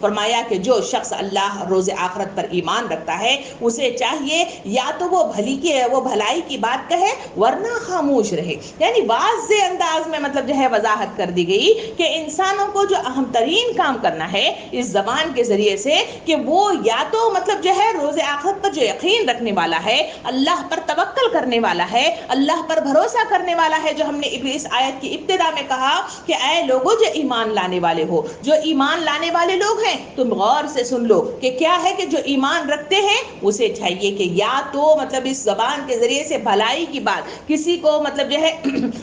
فرمایا کہ جو شخص اللہ روز آخرت پر ایمان رکھتا ہے اسے چاہیے یا تو وہ بھلائی کی بات کہے ورنہ خاموش رہے۔ یعنی واضح انداز میں مطلب جو ہے وضاحت کر دی گئی کہ انسانوں کو جو اہم ترین کام کرنا ہے اس زبان کے ذریعے سے کہ وہ یا تو مطلب جو ہے روز آخرت پر جو یقین رکھنے والا ہے، اللہ پر توکل کرنے والا ہے، اللہ پر بھروسہ کرنے والا ہے، جو ہم نے اس آیت کی ابتدا میں کہا کہ اے لوگو جو ایمان لانے والے ہو، جو ایمان لانے والے لوگ ہیں تو تم غور سے سن لو کہ کیا ہے کہ جو ایمان رکھتے ہیں اسے چاہیے کہ یا تو مطلب اس زبان کے ذریعے سے بھلائی کی بات، کسی کو مطلب جو ہے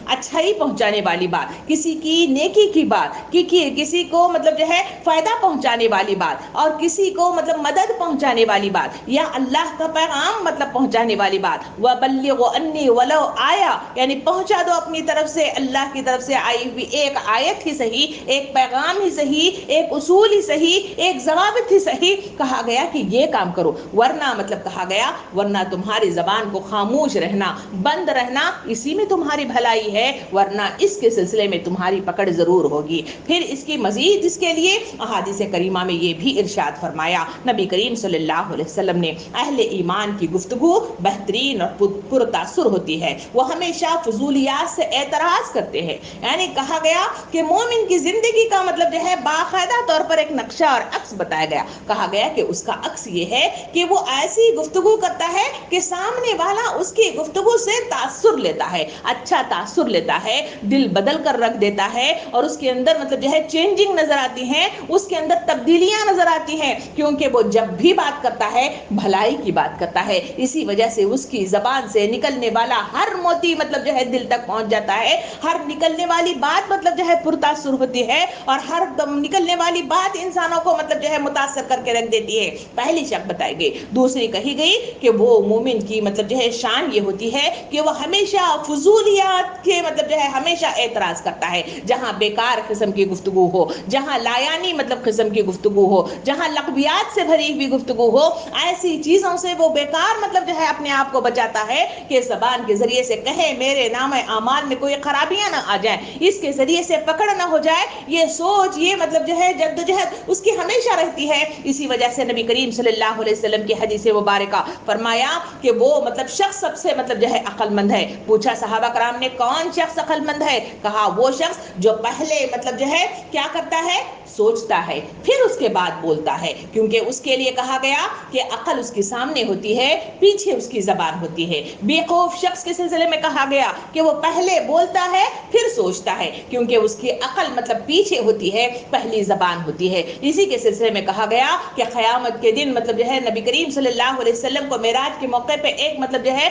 اچھائی پہنچانے والی بات، کسی کی نیکی کی بات، کسی کو مطلب جو ہے فائدہ پہنچانے والی بات، اور کسی کو مطلب مدد پہنچانے والی بات، یا اللہ کا پیغام مطلب پہنچانے والی بات، وَبَلِّغُ عَنِّي وَلَوْ آیا، یعنی پہنچا دو اپنی طرف سے، اللہ کی طرف سے آئی ہوئی ایک آیت ہی صحیح، ایک پیغام ہی صحیح، ایک اصول ہی صحیح، ایک ضوابط ہی صحیح، کہا گیا کہ یہ کام کرو، ورنہ مطلب کہا گیا ورنہ تمہاری زبان کو خاموش رہنا، بند رہنا، اسی میں تمہاری بھلائی ہے، ورنہ اس کے سلسلے میں تمہاری پکڑ ضرور ہوگی۔ پھر اس کی مزید اس کے لیے احادیث کریمہ میں یہ بھی ارشاد فرمایا نبی کریم صلی اللہ علیہ وسلم نے، اہل ایمان کی گفتگو بہترین اور پرتاثر ہوتی ہے، وہ ہمیشہ فضولیات سے اعتراض کرتے ہیں، یعنی کہا گیا کہ مومن کی زندگی کا مطلب جو ہے باقاعدہ طور پر ایک نقشہ اور عکس بتایا گیا، کہا گیا کہ اس کا عکس یہ ہے کہ وہ ایسی گفتگو کرتا ہے کہ سامنے والا اس کی گفتگو سے تاثر لیتا ہے، اچھا تاثر لیتا ہے، دل بدل کر رکھ دیتا ہے، اور اس کے اندر مطلب جو ہے چینجنگ نظر آتی ہیں، اس کے اندر تبدیلیاں نظر آتی ہیں، کیونکہ وہ جب بھی بات کرتا ہے بھلائی کی بات کرتا ہے، اسی وجہ سے اس کی زبان سے نکلنے والا ہر موتی مطلب جو ہے دل تک پہنچ جاتا ہے، ہر نکلنے والی بات مطلب جو ہے پرتاثر ہوتی ہے، اور ہر نکلنے والی بات انسانوں کو مطلب جو ہے متاثر کر کے رکھ دیتی ہے۔ پہلی شک بتائی گئی، دوسری کہی گئی کہ وہ مومن کی مطلب جو ہے شان یہ ہوتی ہے کہ وہ ہمیشہ فضولیات کے مطلب جو ہے ہمیشہ اعتراض کرتا ہے، جہاں بیکار قسم کی گفتگو ہو، جہاں لایانی مطلب قسم کی گفتگو ہو، جہاں لغویات سے بھری ہوئی گفتگو ہو، ایسی چیزوں سے وہ بیکار مطلب جو ہے اپنے آپ کو بچاتا ہے کہ زبان کے ذریعے سے کہے میرے نام اعمال میں کوئی خرابیاں نہ آ جائیں، اس کے ذریعے سے پکڑ نہ ہو جائے، یہ سوچ یہ مطلب جو ہے جدوجہد اس کی ہمیشہ رہتی ہے۔ اسی وجہ سے نبی کریم صلی اللہ علیہ وسلم کی حدیث مبارکہ فرمایا کہ وہ مطلب شخص سب سے مطلب جو ہے عقل مند ہے۔ پوچھا صحابہ کرام نے کون شخص عقل مند ہے؟ کہا وہ شخص جو پہلے مطلب جو ہے کیا کرتا ہے، سوچتا ہے، پھر اس کے بعد بولتا ہے، کیونکہ اس کے لیے کہا گیا کہ عقل اس کے سامنے ہوتی ہے، پیچھے اس کی زبان ہوتی ہے۔ بیوقوف شخص کے سلسلے میں کہا گیا کہ وہ پہلے بولتا ہے پھر سوچتا ہے، کیونکہ اس کی عقل مطلب پیچھے ہوتی ہے، پہلی زبان ہوتی ہے۔ اسی کے سلسلے میں کہا گیا کہ قیامت کے دن مطلب جو ہے نبی کریم صلی اللہ علیہ وسلم کو معراج کے موقع پہ ایک مطلب جو ہے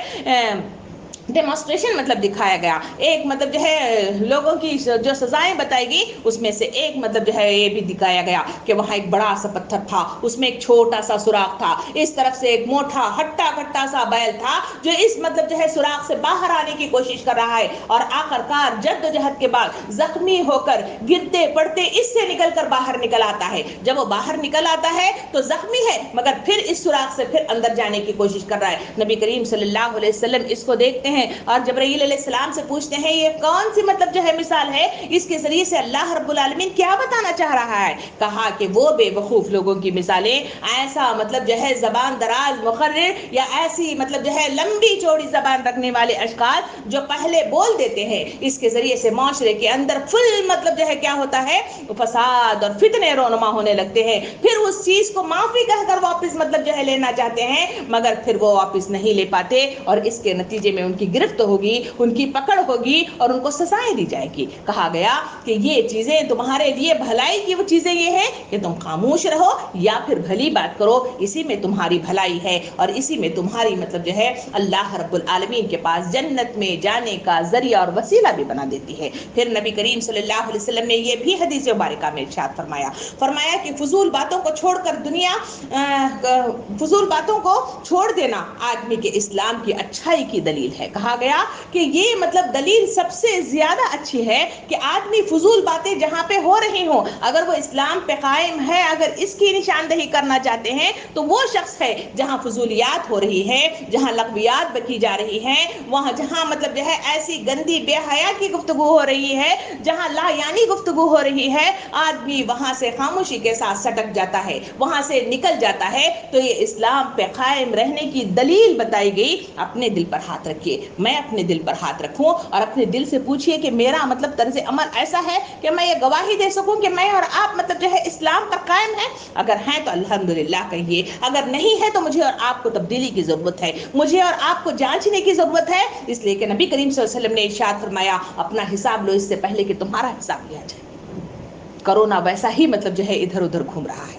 ڈیمانسٹریشن مطلب دکھایا گیا، ایک مطلب جو ہے لوگوں کی جو سزائیں بتائی گئی اس میں سے ایک مطلب جو ہے یہ بھی دکھایا گیا کہ وہاں ایک بڑا سا پتھر تھا، اس میں ایک چھوٹا سا سوراخ تھا، اس طرف سے ایک موٹا ہٹا کٹا سا بیل تھا جو اس مطلب جو ہے سوراخ سے باہر آنے کی کوشش کر رہا ہے، اور آخرکار جد و جہد کے بعد زخمی ہو کر گرتے پڑتے اس سے نکل کر باہر نکل آتا ہے۔ جب وہ باہر نکل آتا ہے تو زخمی ہے مگر پھر اس سوراخ سے پھر اندر جانے کی کوشش کر رہا ہے۔ نبی کریم صلی اللہ علیہ وسلم اس کو دیکھتے ہیں اور جبرائیل علیہ السلام سے پوچھتے ہیں یہ کون سی مطلب جو ہے مثال ہے، اس کے ذریعے سے اللہ رب العالمین کیا بتانا چاہ رہا ہے؟ کہا کہ وہ بے وقوف لوگوں کی مثالیں، ایسا مطلب جو ہے زبان دراز مقرر یا ایسی مطلب جو ہے لمبی چوڑی زبان رکھنے والے اشخاص جو پہلے بول دیتے ہیں، اس کے ذریعے سے معاشرے کے اندر فل مطلب جو ہے کیا ہوتا ہے، فساد اور فتنے رونما ہونے لگتے ہیں، پھر اس چیز کو معافی کہہ کر واپس مطلب جو ہے لینا چاہتے ہیں مگر پھر وہ واپس نہیں لے پاتے، اور اس کے نتیجے میں ان کی گرفت ہوگی، ان کی پکڑ ہوگی اور ان کو سزائیں دی جائے گی۔ کہا گیا کہ یہ چیزیں تمہارے لیے بھلائی کی وہ چیزیں یہ ہیں کہ تم خاموش رہو یا پھر بھلی بات کرو، اسی میں تمہاری بھلائی ہے اور اسی میں تمہاری مطلب جو ہے اللہ رب العالمین کے پاس جنت میں جانے کا ذریعہ اور وسیلہ بھی بنا دیتی ہے۔ پھر نبی کریم صلی اللہ علیہ وسلم نے یہ بھی حدیث مبارکہ میں ارشاد فرمایا کہ فضول باتوں کو چھوڑ کر فضول باتوں کو چھوڑ دینا آدمی کے اسلام کی اچھائی کی دلیل ہے۔ کہا گیا کہ یہ مطلب دلیل سب سے زیادہ اچھی ہے کہ آدمی فضول باتیں جہاں پہ ہو رہی ہوں، اگر وہ اسلام پہ قائم ہے، اگر اس کی نشاندہی کرنا چاہتے ہیں تو وہ شخص ہے جہاں فضولیات ہو رہی ہے، جہاں لغویات بکی جا رہی ہیں، وہاں جہاں مطلب جو ہے ایسی گندی بے حیا کی گفتگو ہو رہی ہے، جہاں لا یعنی گفتگو ہو رہی ہے، آدمی وہاں سے خاموشی کے ساتھ سٹک جاتا ہے، وہاں سے نکل جاتا ہے۔ تو یہ اسلام پہ قائم رہنے کی دلیل بتائی گئی۔ اپنے دل پر ہاتھ رکھیے، میں اپنے دل پر ہاتھ رکھوں اور اپنے دل سے پوچھئے کہ میرا مطلب طرز عمل ایسا ہے کہ میں یہ گواہی دے سکوں کہ میں اور آپ مطلب جو ہے اسلام پر قائم ہیں؟ اگر ہیں تو الحمدللہ کہیے، اگر نہیں ہے تو مجھے اور آپ کو تبدیلی کی ضرورت ہے، مجھے اور آپ کو جانچنے کی ضرورت ہے، اس لیے کہ نبی کریم صلی اللہ علیہ وسلم نے ارشاد فرمایا اپنا حساب لو اس سے پہلے کہ تمہارا حساب لیا جائے۔ کرونا ویسا ہی مطلب جو ہے ادھر ادھر گھوم رہا ہے،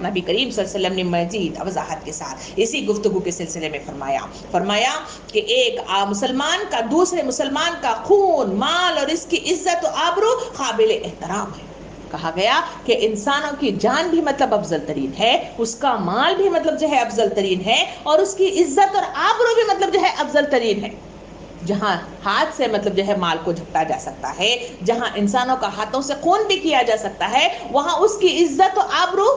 نبی کریم صلی اللہ علیہ وسلم نے مزید وضاحت کے ساتھ اسی گفتگو کے سلسلے میں فرمایا کہ ایک مسلمان کا دوسرے مسلمان کا خون، مال اور اس کی عزت و آبرو قابل احترام ہے. کہا گیا کہ انسانوں کی جان بھی مطلب افضل ترین ہے، اس کا مال بھی مطلب جو ہے افضل ترین ہے، اور اس کی عزت اور آبرو بھی مطلب جو ہے افضل ترین ہے. جہاں ہاتھ سے مطلب جو ہے مال کو جھپٹا جا سکتا ہے، جہاں انسانوں کا ہاتھوں سے خون بھی کیا جا سکتا ہے، وہاں اس کی عزت و آبرو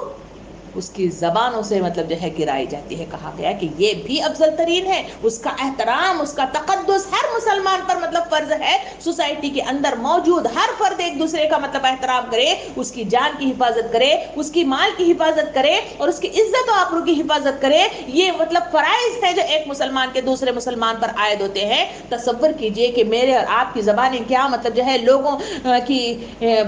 اس کی زبانوں سے مطلب جو ہے گرائی جاتی ہے. کہا گیا کہ یہ بھی افضل ترین ہے. اس کا احترام، اس کا تقدس ہر مسلمان پر مطلب فرض ہے. سوسائٹی کے اندر موجود ہر فرد ایک دوسرے کا مطلب احترام کرے، اس کی جان کی حفاظت کرے، اس کی مال کی حفاظت کرے اور اس کی عزت و آبرو کی حفاظت کرے. یہ مطلب فرائض ہے جو ایک مسلمان کے دوسرے مسلمان پر عائد ہوتے ہیں. تصور کیجئے کہ میرے اور آپ کی زبانیں کیا مطلب جو ہے لوگوں کی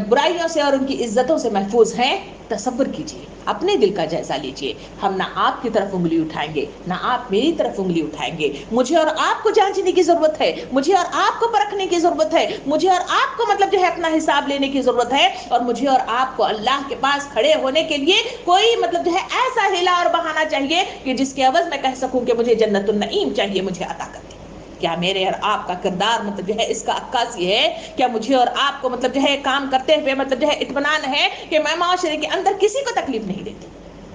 برائیوں سے اور ان کی عزتوں سے محفوظ ہیں. تصور کیجئے، اپنے دل کا جائزہ لیجئے. ہم نہ آپ کی طرف انگلی اٹھائیں گے، نہ آپ میری طرف انگلی اٹھائیں گے. مجھے اور آپ کو جانچنے کی ضرورت ہے، مجھے اور آپ کو پرکھنے کی ضرورت ہے، مجھے اور آپ کو مطلب جو ہے اپنا حساب لینے کی ضرورت ہے. اور مجھے اور آپ کو اللہ کے پاس کھڑے ہونے کے لیے کوئی مطلب جو ہے ایسا ہیلا اور بہانہ چاہیے کہ جس کے عوض میں کہہ سکوں کہ مجھے جنت النعیم چاہیے، مجھے عطا کر دیں. کیا میرے اور آپ کا کردار مطلب جو ہے اس کا عکاسی ہے؟ کیا مجھے اور آپ کو مطلب جو ہے کام کرتے ہوئے مطلب جو ہے اطمینان ہے کہ میں معاشرے کے اندر کسی کو تکلیف نہیں دیتی؟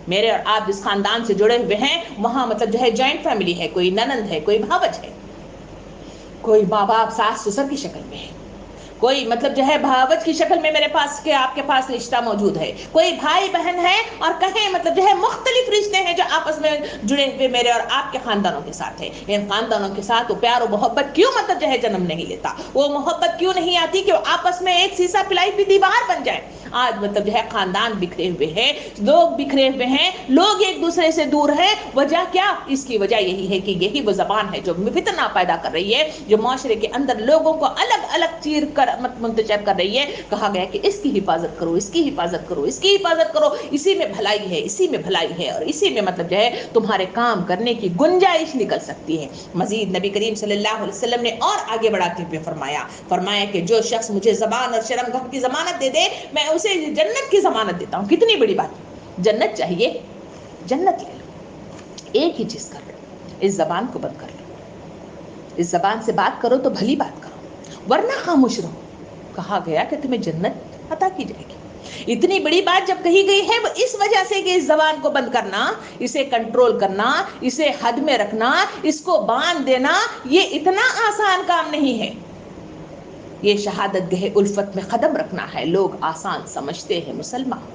میرے اور آپ جس خاندان سے جڑے ہوئے ہیں وہاں مطلب جو ہے جوائنٹ فیملی ہے، کوئی ننند ہے، کوئی بھاوج ہے، کوئی ماں باپ ساس سسر کی شکل میں ہے، کوئی مطلب جو ہے بھاوج کی شکل میں میرے پاس کے آپ کے پاس رشتہ موجود ہے، کوئی بھائی بہن ہے، اور کہیں مطلب جو ہے مختلف رشتے ہیں جو آپس میں جڑے ہوئے میرے اور آپ کے خاندانوں کے ساتھ ہے. ان خاندانوں کے ساتھ وہ پیار و محبت کیوں مطلب جو ہے جنم نہیں لیتا؟ وہ محبت کیوں نہیں آتی کہ وہ آپس میں ایک سیسا پلائی ہوئی دیوار بن جائے؟ آج مطلب جو ہے خاندان بکھرے ہوئے ہیں، لوگ بکھرے ہوئے ہیں، لوگ ایک دوسرے سے دور ہیں. وجہ کیا؟ اس کی وجہ یہی ہے کہ یہی وہ زبان ہے جو فتنہ پیدا کر رہی ہے، جو معاشرے کے اندر لوگوں کو الگ الگ چیر کر منتشر کر رہی ہے. کہا گیا کہ اس کی حفاظت کرو، اس کی حفاظت کرو، اس کی حفاظت کرو. اسی میں بھلائی ہے، اسی میں بھلائی ہے، اور اسی میں مطلب جو ہے تمہارے کام کرنے کی گنجائش نکل سکتی ہے. مزید نبی کریم صلی اللہ علیہ وسلم نے اور آگے بڑھاتے ہوئے فرمایا کہ جو شخص مجھے زبان اور شرم گاہ کی ضمانت دے دے، میں اسے جنت کی ضمانت دیتا ہوں. کتنی بڑی بات! جنت چاہیے، جنت لے لو. ایک ہی چیز کر لو، اس زبان کو بند کر لو. اس زبان سے بات کرو تو بھلی بات کرو، ورنہ خاموش رہو. کہا گیا کہ تمہیں جنت عطا کی جائے گی. اتنی بڑی بات جب کہی گئی ہے وہ اس وجہ سے کہ اس زبان کو بند کرنا، اسے کنٹرول کرنا، اسے حد میں رکھنا، اس کو باندھ دینا، یہ اتنا آسان کام نہیں ہے. یہ شہادت گہ الفت میں قدم رکھنا ہے. لوگ آسان سمجھتے ہیں مسلمان،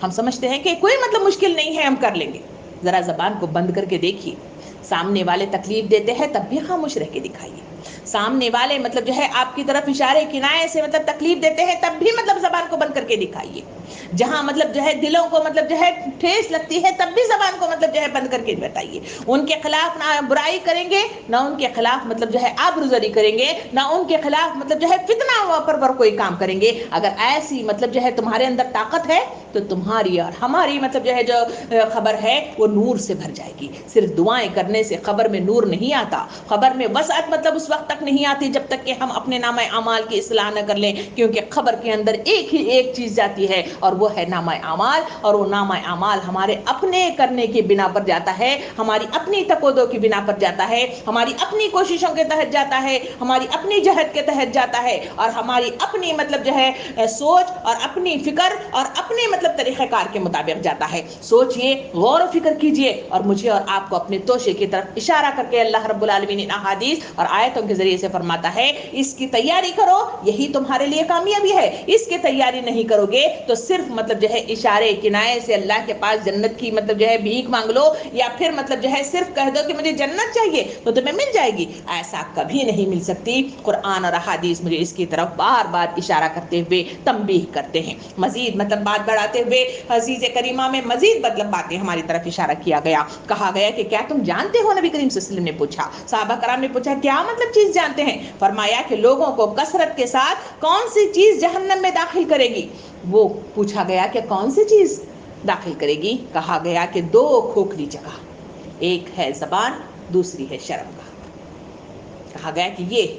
ہم سمجھتے ہیں کہ کوئی مطلب مشکل نہیں ہے، ہم کر لیں گے. ذرا زبان کو بند کر کے دیکھیے. سامنے والے تکلیف دیتے ہیں تب بھی خاموش رہ کے دکھائیے. سامنے والے مطلب جو ہے آپ کی طرف اشارے کنائے سے مطلب تکلیف دیتے ہیں تب بھی مطلب زبان کو بند کر کے دکھائیے. جہاں مطلب جو ہے دلوں کو مطلب جو ہے ٹھیس لگتی ہے تب بھی زبان کو مطلب جو ہے بند کر کے بتائیے. ان کے خلاف نہ برائی کریں گے، نہ ان کے خلاف مطلب جو ہے آبروزری کریں گے، نہ ان کے خلاف مطلب جو ہے فتنہ پر کوئی کام کریں گے. اگر ایسی مطلب جو ہے تمہارے اندر طاقت ہے تو تمہاری اور ہماری مطلب جو ہے جو خبر ہے وہ نور سے بھر جائے گی. صرف دعائیں کرنے سے خبر میں نور نہیں آتا، خبر میں وسعت مطلب اس وقت تک نہیں آتی جب تک کہ ہم اپنے نامہ اعمال کی اصلاح نہ کر لیں. کیونکہ خبر کے اندر ایک ہی ایک چیز جاتی ہے اور وہ ہے نامہ اعمال. اور وہ نامہ اعمال ہمارے اپنے کرنے کی بنا پر جاتا ہے، ہماری اپنی تقویٰ کی بنا پر جاتا ہے، ہماری اپنی کوششوں کے تحت جاتا ہے، ہماری اپنی جہد کے تحت جاتا ہے، اور ہماری اپنی مطلب جو ہے سوچ اور اپنی فکر اور اپنے مطلب طریقہ کار کے مطابق جاتا ہے. سوچئے، غور و فکر کیجئے، اور مجھے اور آپ کو اپنے توشے کی طرف اشارہ کر کے اللہ رب العالمین ان احادیث اور آیتوں کے ذریعے سے فرماتا ہے اس کی تیاری کرو، یہی تمہارے لیے کامیابی ہے. اس کی تیاری نہیں کرو گے تو صرف مطلب جو ہے اشارے کنائے سے اللہ کے پاس جنت کی مطلب جو ہے بھیک مانگ لو، یا پھر مطلب جو ہے صرف کہہ دو کہ مجھے جنت چاہیے تو تمہیں مل جائے گی. ایسا کبھی نہیں مل سکتی. قرآن اور احادیث مجھے اس کی طرف بار بار اشارہ کرتے ہوئے تنبیہ کرتے ہیں. مزید مطلب بات بڑھاتے ہوئے حدیث کریمہ میں مزید مطلب باتیں ہماری طرف اشارہ کیا گیا. کہا گیا کہ کیا تم جانتے ہو؟ نبی کریم صلی اللہ علیہ وسلم نے پوچھا. صحابہ کرام نے پوچھا کیا مطلب چیز جانتے ہیں؟ فرمایا کہ لوگوں کو کثرت کے ساتھ کون سی چیز جہنم میں داخل کرے گی. وہ پوچھا گیا کہ کون سی چیز داخل کرے گی؟ کہا گیا کہ 2 کھوکھلی جگہ، ایک ہے زبان، دوسری ہے شرمگاہ. کہا گیا کہ یہ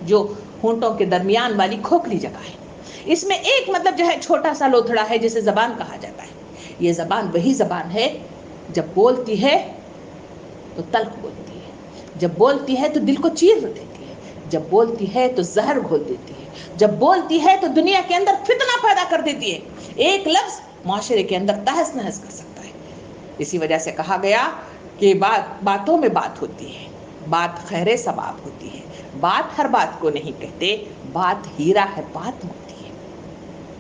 جو ہونٹوں کے درمیان والی کھوکھلی جگہ ہے، اس میں ایک مطلب جو ہے چھوٹا سا لوتھڑا ہے جسے زبان کہا جاتا ہے. یہ زبان وہی زبان ہے جب بولتی ہے تو تلخ بولتی ہے، جب بولتی ہے تو دل کو چیر دیتی ہے، جب بولتی ہے تو زہر گھول دیتی ہے، جب بولتی ہے تو دنیا کے اندر فتنہ پیدا کر دیتی ہے۔ ایک لفظ معاشرے کے اندر تہس نہس کر سکتا ہے۔ اسی وجہ سے کہا گیا کہ باتوں میں بات ہوتی ہے، بات خیر ثواب ہوتی ہے، بات ہر بات کو نہیں کہتے، بات ہیرا ہے بات موتی ہے۔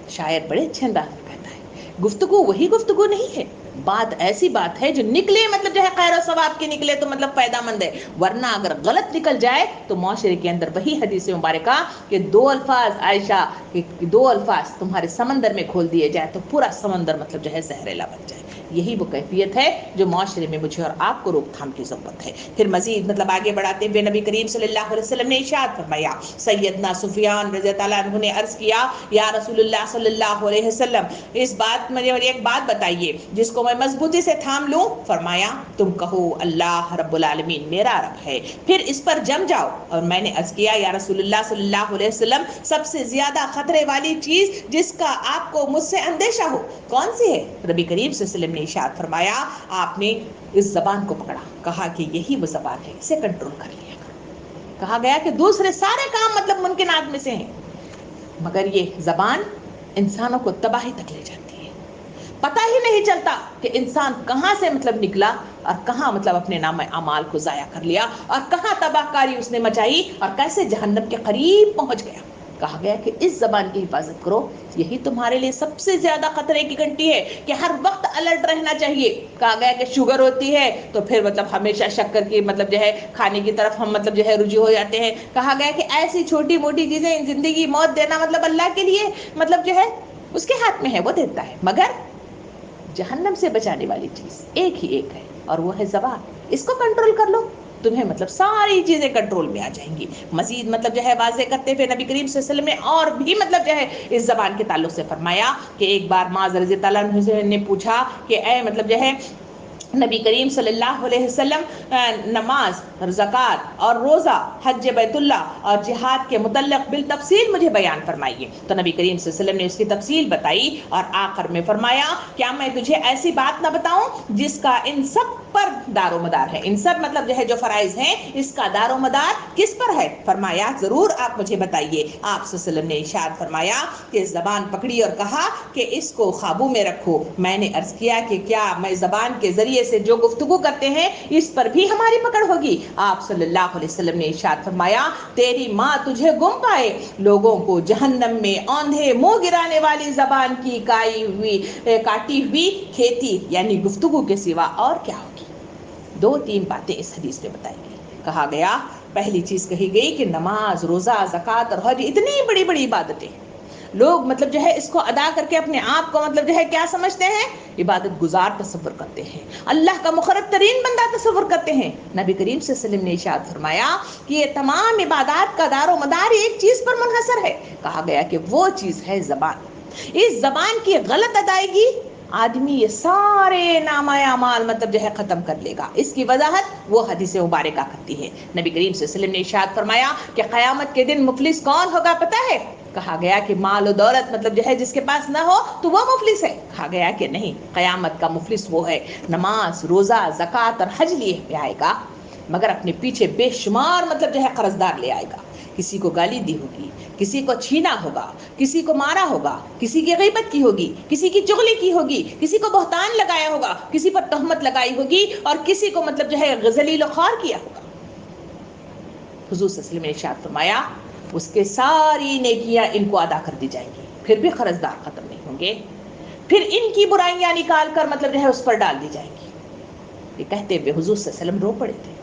شاعر بڑے اچھے انداز میں کہتا ہے گفتگو وہی گفتگو نہیں ہے، بات ایسی بات ہے جو نکلے مطلب جو ہے خیر و ثواب کی نکلے تو مطلب فائدہ مند ہے، ورنہ اگر غلط نکل جائے تو معاشرے کے اندر وہی حدیث مبارکہ کہ دو الفاظ عائشہ کہ دو الفاظ تمہارے سمندر میں کھول دیے جائے تو پورا سمندر مطلب جو ہے زہریلا بن جائے۔ یہی وہ کیفیت ہے جو معاشرے میں مجھے اور آپ کو روک تھام کی ضرورت ہے۔ پھر مزید مطلب آگے بڑھاتے ہوئے نبی کریم صلی اللہ علیہ وسلم نے ارشاد فرمایا، سیدنا سفیان رضی اللہ عنہ نے عرض کیا یا رسول اللہ صلی اللہ علیہ وسلم اس بات مجھے ایک بات بتائیے جس کو میں مضبوطی سے تھام لوں۔ فرمایا تم کہو اللہ رب العالمین میرا رب ہے، پھر اس پر جم جاؤ۔ اور میں نے عرض کیا یا رسول اللہ صلی اللہ علیہ وسلم سب سے زیادہ خطرے والی چیز جس کا آپ کو مجھ سے اندیشہ ہو کون سی ہے؟ نبی کریم صلی اللہ علیہ وسلم نے ارشاد فرمایا آپ نے اس زبان کو پکڑا، کہا کہ یہی وہ زبان ہے، اسے کنٹرول کر لیا کرو۔ کہا گیا کہ دوسرے سارے کام مطلب ممکنات میں سے ہیں، مگر یہ زبان انسانوں کو تباہی تک لے جاتی ہے۔ پتہ ہی نہیں چلتا کہ انسان کہاں سے مطلب نکلا اور کہاں مطلب اپنے نام اعمال کو ضائع کر لیا اور کہاں تباہ کاری اس نے مچائی اور کیسے جہنم کے قریب پہنچ گیا۔ کہا گیا کہ اس زبان کی حفاظت کرو، یہی تمہارے لیے سب سے زیادہ خطرے کی گھنٹی ہے کہ ہر وقت الرٹ رہنا چاہیے۔ کہا گیا کہ شوگر ہوتی ہے تو پھر مطلب ہمیشہ شکر کی مطلب جو ہے کھانے کی طرف ہم مطلب جو ہے رجوع ہو جاتے ہیں۔ کہا گیا کہ ایسی چھوٹی موٹی چیزیں زندگی موت دینا مطلب اللہ کے لیے مطلب جو ہے اس کے ہاتھ میں ہے، وہ دیتا ہے، مگر جہنم سے بچانے والی چیز ایک ہی ایک ہے اور وہ ہے زبان۔ اس کو کنٹرول کر لو، تمہیں مطلب ساری چیزیں کنٹرول میں آ جائیں گی۔ مزید مطلب جو ہے واضح کرتے ہوئے نبی کریم صلی اللہ علیہ وسلم نے اور بھی مطلب جو ہے اس زبان کے تعلق سے فرمایا کہ ایک بار معاذ رضی اللہ عنہ نے پوچھا کہ اے مطلب جو ہے نبی کریم صلی اللہ علیہ وسلم نماز، زکوٰۃ اور روزہ، حج بیت اللہ اور جہاد کے متعلق بالتفصیل مجھے بیان فرمائیے۔ تو نبی کریم صلی اللہ علیہ وسلم نے اس کی تفصیل بتائی اور آخر میں فرمایا کیا میں تجھے ایسی بات نہ بتاؤں جس کا ان سب پر دار و مدار ہے، ان سب مطلب جو ہے جو فرائض ہیں اس کا دار و مدار کس پر ہے؟ فرمایا ضرور آپ مجھے بتائیے۔ آپ صلی اللہ علیہ وسلم نے ارشاد فرمایا کہ زبان پکڑی اور کہا کہ اس کو قابو میں رکھو۔ میں نے عرض کیا کہ کیا میں زبان کے ذریعے سے جو گفتگو کرتے ہیں اس پر بھی ہماری پکڑ ہوگی؟ آپ صلی اللہ علیہ وسلم نے ارشاد فرمایا تیری ماں تجھے گم پائے، لوگوں کو جہنم میں اوندھے منہ گرانے والی زبان کی کاٹی ہوئی کھیتی یعنی گفتگو کے سوا اور کیا ہوگی؟ دو تین باتیں اس حدیث میں بتائی گئی۔ کہا گیا پہلی چیز کہی گئی کہ نماز، روزہ، زکوٰۃ اور حج اتنی بڑی بڑی عبادتیں لوگ مطلب جو ہے اس کو ادا کر کے اپنے آپ کو مطلب جو ہے کیا سمجھتے ہیں؟ عبادت گزار تصور کرتے ہیں، اللہ کا مقرب ترین بندہ تصور کرتے ہیں۔ نبی کریم صلی اللہ علیہ وسلم نے ارشاد فرمایا کہ یہ تمام عبادات کا دار و مدار ایک چیز پر منحصر ہے۔ کہا گیا کہ وہ چیز ہے زبان۔ اس زبان کی غلط ادائیگی آدمی یہ سارے نامہ اعمال مطلب جو ہے ختم کر لے گا۔ اس کی وضاحت وہ حدیث مبارکہ کرتی ہے۔ نبی کریم صلی اللہ علیہ وسلم نے ارشاد فرمایا کہ قیامت کے دن مفلس کون ہوگا پتہ ہے؟ کہا گیا کہ مال و دولت مطلب جو ہے جس کے پاس نہ ہو تو وہ مفلس ہے۔ کہا گیا کہ نہیں، قیامت کا مفلس وہ ہے نماز، روزہ، زکوٰۃ اور حج لیے ہوئے آئے گا مگر اپنے پیچھے بے شمار مطلب جو ہے قرض دار لے آئے گا۔ کسی کو گالی دی ہوگی، کسی کو چھینا ہوگا، کسی کو مارا ہوگا، کسی کی غیبت کی ہوگی، کسی کی چغلی کی ہوگی، کسی کو بہتان لگایا ہوگا، کسی پر تہمت لگائی ہوگی اور کسی کو مطلب جو ہے ذلیل و خوار کیا ہوگا۔ حضور صلی اللہ علیہ وسلم نے ارشاد فرمایا اس کے ساری نیکیاں ان کو ادا کر دی جائیں گی، پھر بھی قرض دار ختم نہیں ہوں گے، پھر ان کی برائیاں نکال کر مطلب جو ہے اس پر ڈال دی جائیں گی۔ یہ کہتے ہوئے حضور صلی اللہ علیہ وسلم رو پڑے تھے۔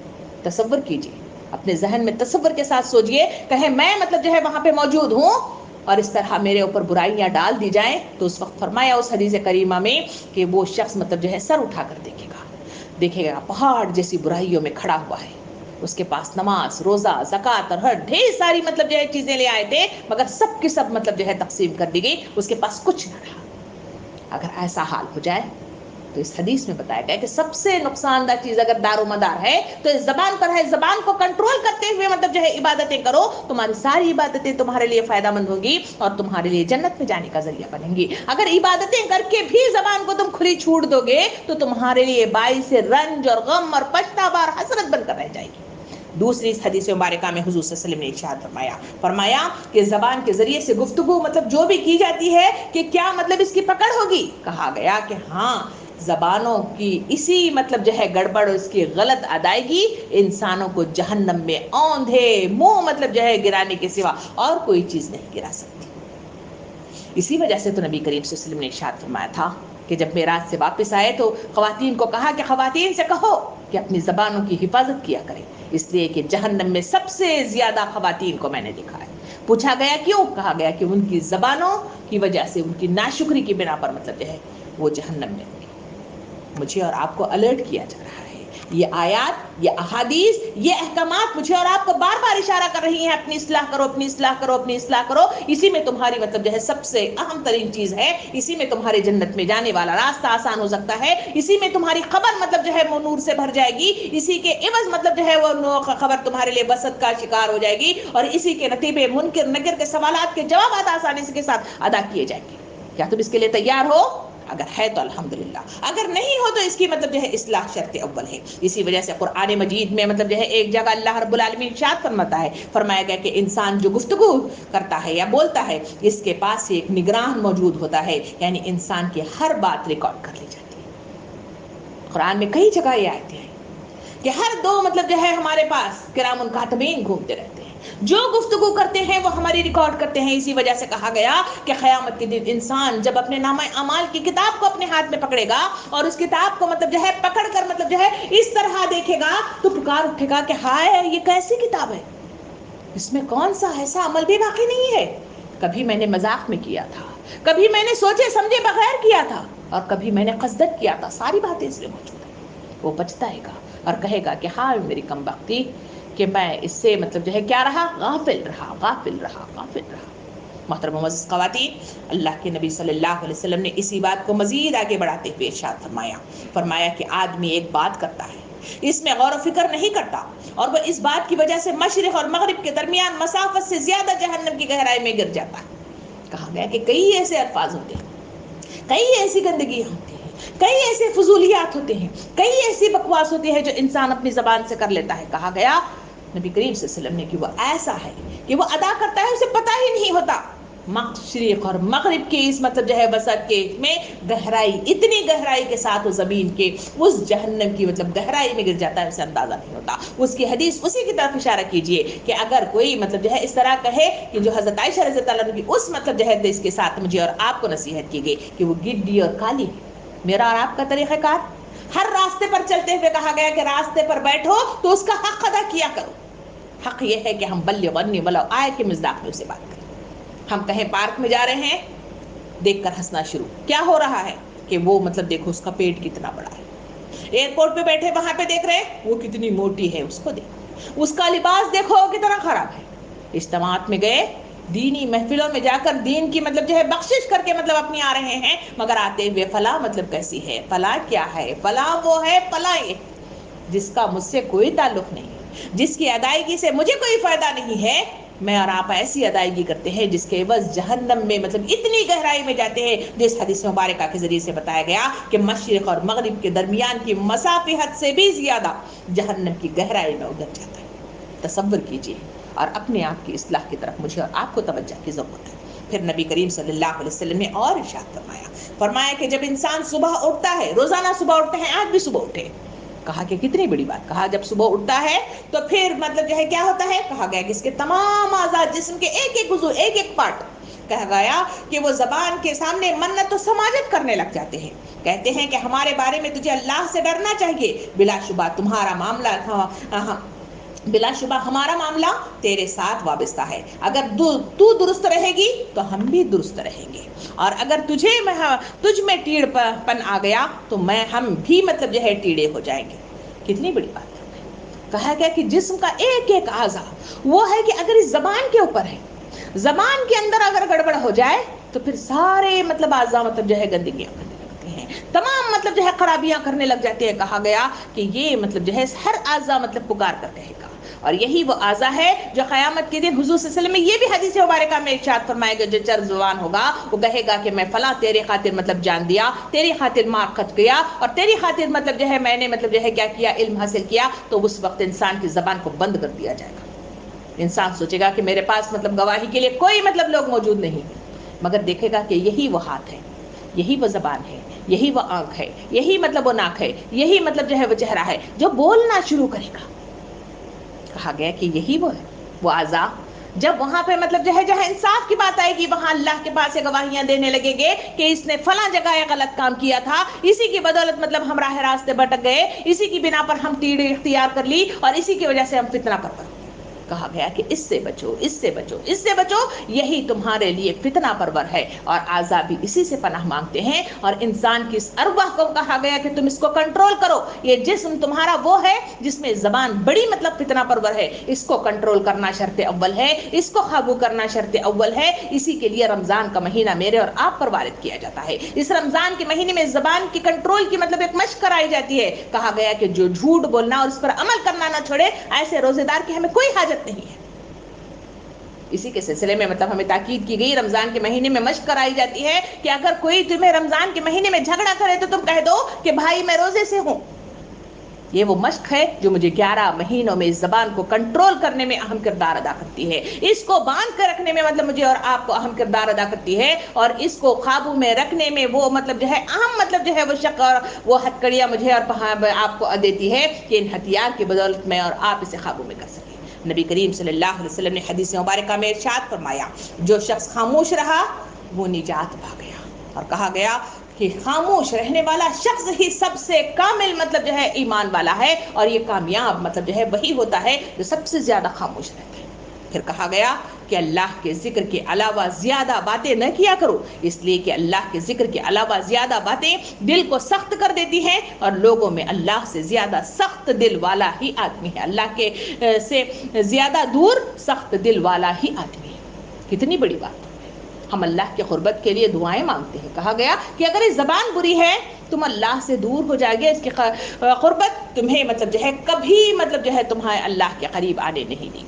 تصور کیجئے، اپنے ذہن میں تصور کے ساتھ سوچئے، کہیں میں مطلب جو ہے وہاں پہ موجود ہوں اور اس طرح میرے اوپر برائیاں ڈال دی جائیں تو اس وقت فرمایا اس حدیث کریمہ میں کہ وہ شخص مطلب جو ہے سر اٹھا کر دیکھے گا پہاڑ جیسی برائیوں میں کھڑا ہوا ہے، اس کے پاس نماز، روزہ، زکوٰۃ اور ہر ڈھیر ساری مطلب جو ہے چیزیں لے آئے تھے مگر سب کی سب مطلب جو ہے تقسیم کر دی گئی، اس کے پاس کچھ نہ رہا۔ اگر ایسا حال ہو جائے تو اس حدیث میں بتایا گیا کہ سب سے نقصان دہ چیز اگر دار و مدار ہے تو اس زبان پر ہے. زبان کو کنٹرول کرتے ہوئے مطلب جو ہے عبادتیں کرو, تمہاری ساری عبادتیں تمہارے لیے فائدہ مند ہوگی اور تمہارے لیے جنت میں جانے کا ذریعہ بنیں گی. اگر عبادتیں کر کے بھی زبان کو تم کھلی چھوڑ دو گے تو تمہارے لیے باعث رنج اور غم اور پچھتاوا اور حسرت بن کر رہ جائے گی. دوسری اس حدیث مبارکہ میں حضور صلی اللہ علیہ وسلم نے ارشاد فرمایا کہ زبان کے ذریعے سے گفتگو مطلب جو بھی کی جاتی ہے کہ کیا مطلب اس کی پکڑ ہوگی. کہا گیا کہ ہاں, زبانوں کی اسی مطلب جو ہے گڑبڑ اور اس کی غلط ادائیگی انسانوں کو جہنم میں اوندھے منہ مطلب جو ہے گرانے کے سوا اور کوئی چیز نہیں گرا سکتی. اسی وجہ سے تو نبی کریم صلی اللہ علیہ وسلم نے ارشاد فرمایا تھا کہ جب معراج سے واپس آئے تو خواتین کو کہا کہ خواتین سے کہو کہ اپنی زبانوں کی حفاظت کیا کریں, اس لیے کہ جہنم میں سب سے زیادہ خواتین کو میں نے دیکھا ہے. پوچھا گیا کیوں؟ کہا گیا کہ ان کی زبانوں کی وجہ سے, ان کی ناشکری کی بنا پر مطلب جو ہے وہ جہنم میں. مجھے اور آپ کو الرٹ کیا جا رہا ہے. یہ آیات, یہ احادیث, یہ احکامات مجھے اور آپ کو بار بار اشارہ کر رہی ہیں اپنی اصلاح کرو, اپنی اصلاح کرو, اپنی اصلاح کرو. اسی میں تمہاری مطلب جو ہے سب سے اہم ترین چیز ہے, اسی میں تمہارے جنت میں جانے والا راستہ آسان ہو سکتا ہے, اسی میں تمہاری خبر مطلب جو ہے وہ نور سے بھر جائے گی, اسی کے عوض مطلب جو ہے وہ خبر تمہارے لیے بسط کا شکار ہو جائے گی, اور اسی کے نتیبے منکر نکر کے سوالات کے جوابات آسانی کے ساتھ ادا کیے جائیں گے. کیا تم اس کے لیے تیار ہو؟ اگر ہے تو الحمدللہ, اگر نہیں ہو تو اس کی مطلب جو ہے اصلاح شرط اول ہے. اسی وجہ سے قرآن مجید میں مطلب جو ہے ایک جگہ اللہ رب العالمین ارشاد فرماتا ہے, فرمایا گیا کہ انسان جو گفتگو کرتا ہے یا بولتا ہے اس کے پاس ایک نگران موجود ہوتا ہے, یعنی انسان کی ہر بات ریکارڈ کر لی جاتی ہے. قرآن میں کئی جگہ یہ آیتیں ہیں کہ ہر دو مطلب جو ہے ہمارے پاس کرام کاتبین گھومتے رہتے ہیں, جو گفتگو کرتے ہیں وہ ہماری ریکارڈ کرتے ہیں. اسی وجہ سے کہا گیا کہ قیامت کے دن انسان جب اپنے نامہ اعمال کی کتاب کو اپنے ہاتھ میں پکڑے گا اور اس کتاب کو مطلب جو ہے پکڑ کر مطلب جو ہے اس طرح دیکھے گا تو پکار اٹھے گا کہ ہائے یہ کیسی کتاب ہے, اس میں کون سا ایسا عمل بھی باقی نہیں ہے. کبھی میں نے مذاق میں کیا تھا, کبھی میں نے سوچے سمجھے بغیر کیا تھا, اور کبھی میں نے قصدن کیا تھا. ساری باتیں اس میں موجود ہیں. وہ پچھتائے گا اور کہے گا کہ ہاں میری کم بختی کہ میں اس سے مطلب جو ہے کیا رہا, غافل رہا, غافل رہا, غافل رہا. محترم معزز خواتین, اللہ کے نبی صلی اللہ علیہ وسلم نے اسی بات کو مزید آگے بڑھاتے ہوئے ارشاد فرمایا کہ آدمی ایک بات کرتا ہے, اس میں غور و فکر نہیں کرتا, اور وہ اس بات کی وجہ سے مشرق اور مغرب کے درمیان مسافت سے زیادہ جہنم کی گہرائی میں گر جاتا ہے. کہا گیا کہ کئی ایسے الفاظ ہوتے ہیں, کئی ایسی گندگیاں ہوتی ہیں, کئی ایسے فضولیات ہوتے ہیں, کئی ایسی بکواس ہوتی ہے جو انسان اپنی زبان سے کر لیتا ہے. کہا گیا نبی کریم صلی اللہ علیہ وسلم نے کہ وہ ایسا ہے کہ وہ ادا کرتا ہے اسے پتہ ہی نہیں ہوتا. مشرق اور مغرب کی اس مطلب جو ہے بسط کے میں گہرائی, اتنی گہرائی کے ساتھ وہ زمین کے اس جہنم کی مطلب گہرائی میں گر جاتا ہے, اسے اندازہ نہیں ہوتا. اس کی حدیث اسی کی طرف اشارہ کیجئے کہ اگر کوئی مطلب جو ہے اس طرح کہے کہ جو حضرت عائشہ رضی اللہ عنہ کی اس مطلب جو ہے اس کے ساتھ مجھے اور آپ کو نصیحت کی گئی کہ وہ گڈی اور کالی ہے. میرا اور آپ کا طریقہ کار, ہر راستے پر چلتے ہوئے کہا گیا کہ راستے پر بیٹھو تو اس کا حق ادا کیا کرو. حق یہ ہے کہ ہم بلغ عنی ولو آیۃ کے مصداق میں اسے بات کریں. ہم کہیں پارک میں جا رہے ہیں, دیکھ کر ہنسنا شروع, کیا ہو رہا ہے کہ وہ مطلب دیکھو اس کا پیٹ کتنا بڑا ہے. ایئرپورٹ پہ بیٹھے وہاں پہ دیکھ رہے وہ کتنی موٹی ہے, اس کو دیکھو, اس کا لباس دیکھو کتنا خراب ہے. اجتماعات میں گئے, دینی محفلوں میں جا کر دین کی مطلب جو ہے بخشش کر کے مطلب اپنی آ رہے ہیں, مگر آتے ہوئے فلاں مطلب کیسی ہے, فلاں کیا ہے, فلاں وہ ہے, فلاں یہ, جس کا مجھ سے کوئی تعلق نہیں, جس کی ادائیگی سے مجھے کوئی فائدہ نہیں ہے. میں اور آپ ایسی ادائیگی کرتے ہیں جس کے عوض جہنم میں مطلب اتنی گہرائی میں جاتے ہیں جس حدیث مبارکہ کے ذریعے سے بتایا گیا کہ مشرق اور مغرب کے درمیان کی مسافت سے بھی زیادہ جہنم کی گہرائی میں اتر جاتا ہے. تصور کیجیے, اور اپنے آپ کی اصلاح کی طرف مجھے اور آپ کو توجہ کی ضرورت ہے. پھر نبی کریم صلی اللہ علیہ وسلم نے اور ارشاد فرمایا کہ جب انسان صبح اٹھتا ہے, روزانہ صبح اٹھتے ہیں, آج بھی صبح اٹھے. کہا کہ کتنی بڑی بات, کہا جب صبح اٹھتا ہے تو پھر مطلب جو ہے کیا ہوتا ہے, کہا گیا کہ اس کے تمام اعضاء جسم کے ایک ایک عضو, ایک ایک پارٹ, کہا گیا کہ وہ زبان کے سامنے منت و سماجت کرنے لگ جاتے ہیں. کہتے ہیں کہ ہمارے بارے میں تجھے اللہ سے ڈرنا چاہیے, بلا شبہ تمہارا معاملہ بلا شبہ ہمارا معاملہ تیرے ساتھ وابستہ ہے. اگر تو درست رہے گی تو ہم بھی درست رہیں گے, اور اگر تجھ میں ٹیڑھ پن آ گیا تو ہم بھی مطلب جو ہے ٹیڑے ہو جائیں گے. کتنی بڑی بات ہے. کہا گیا کہ جسم کا ایک ایک اعضا وہ ہے کہ اگر اس زبان کے اوپر ہے, زبان کے اندر اگر گڑبڑ ہو جائے تو پھر سارے مطلب اعضا مطلب جو ہے گندگیاں کرنے لگتے ہیں, تمام مطلب جو ہے خرابیاں کرنے لگ جاتے ہیں. کہا گیا کہ یہ مطلب جو ہے ہر اعضا مطلب پکار کر کہے گا، اور یہی وہ اعضا ہے جو قیامت کے دن حضور صلی اللہ علیہ وسلم میں یہ بھی حدیث مبارکہ میں ارشاد فرمائے گا، جو چرب زبان ہوگا وہ کہے گا کہ میں فلاں تیرے خاطر مطلب جان دیا، تیری خاطر مال خرچ کیا، اور تیری خاطر مطلب جو ہے میں نے مطلب جو ہے کیا کیا، علم حاصل کیا. تو اس وقت انسان کی زبان کو بند کر دیا جائے گا. انسان سوچے گا کہ میرے پاس مطلب گواہی کے لیے کوئی مطلب لوگ موجود نہیں، مگر دیکھے گا کہ یہی وہ ہاتھ ہے، یہی وہ زبان ہے، یہی وہ آنکھ ہے، یہی مطلب وہ ناک ہے، یہی مطلب جو ہے وہ چہرہ ہے جو بولنا شروع کرے گا. کہا گیا کہ یہی وہ ہے وہ اعضا. جب وہاں پہ مطلب جو ہے جہاں انصاف کی بات آئے گی، وہاں اللہ کے پاس یہ گواہیاں دینے لگیں گے کہ اس نے فلاں جگہ یہ غلط کام کیا تھا، اسی کی بدولت مطلب ہم راہ راستے بھٹک گئے، اسی کی بنا پر ہم ٹیڑھی اختیار کر لی، اور اسی کی وجہ سے ہم فتنہ پرور. کہا گیا کہ اس سے بچو، اس سے بچو، اس سے بچو، یہی تمہارے لیے فتنہ پرور ہے. اور اعضا بھی اسی سے پناہ مانگتے ہیں. اور انسان کی اس ارواح کو کہا گیا کہ تم اس کو کنٹرول کرو. یہ جسم تمہارا وہ ہے جس میں زبان بڑی مطلب فتنہ پرور ہے، اس کو کنٹرول کرنا شرط اول ہے، اس کو قابو کرنا شرط اول ہے. اسی کے لیے رمضان کا مہینہ میرے اور آپ پر وارد کیا جاتا ہے. اس رمضان کے مہینے میں زبان کی کنٹرول کی مطلب ایک مشق کرائی جاتی ہے. کہا گیا کہ جو جھوٹ بولنا اور اس پر عمل کرنا نہ چھوڑے، ایسے روزے دار کی ہمیں کوئی حاجت نہیں ہے. اسی کے سلسلے میں مطلب ہمیں تاکید کی گئی، رمضان کے مہینے میں مشق کرائی جاتی ہے کہ اگر کوئی تمہیں رمضان کے مہینے میں جھگڑا کرے تو تم کہہ دو کہ بھائی میں روزے سے ہوں. یہ وہ مشق ہے جو مجھے 11 مہینوں میں اس زبان کو کنٹرول کرنے میں اہم کردار ادا کرتی ہے، اس کو باندھ کر رکھنے میں مطلب مجھے اور آپ کو اہم کردار ادا کرتی ہے، اور اس کو قابو میں رکھنے میں وہ مطلب جو ہے اہم مطلب جو ہے وہ شق اور وہ ہتھکڑیاں مجھے اور آپ کو دیتی ہے کہ ان ہتھیار کی بدولت میں اور آپ اسے قابو میں کر سکیں. نبی کریم صلی اللہ علیہ وسلم نے حدیث مبارکہ میں ارشاد فرمایا، جو شخص خاموش رہا وہ نجات پا گیا. اور کہا گیا کہ خاموش رہنے والا شخص ہی سب سے کامل مطلب جو ہے ایمان والا ہے، اور یہ کامیاب مطلب جو ہے وہی ہوتا ہے جو سب سے زیادہ خاموش رہتا ہے. پھر کہا گیا کہ اللہ کے ذکر کے علاوہ زیادہ باتیں نہ کیا کرو، اس لیے کہ اللہ کے ذکر کے علاوہ زیادہ باتیں دل کو سخت کر دیتی ہیں، اور لوگوں میں اللہ سے زیادہ سخت دل والا ہی آدمی ہے، اللہ کے سے زیادہ دور سخت دل والا ہی آدمی ہے. کتنی بڑی بات ہے. ہم اللہ کے قربت کے لیے دعائیں مانگتے ہیں. کہا گیا کہ اگر یہ زبان بری ہے تم اللہ سے دور ہو جائے گے، اس کی قربت تمہیں مطلب جو ہے کبھی مطلب جو ہے تمہیں اللہ کے قریب آنے نہیں دے گی.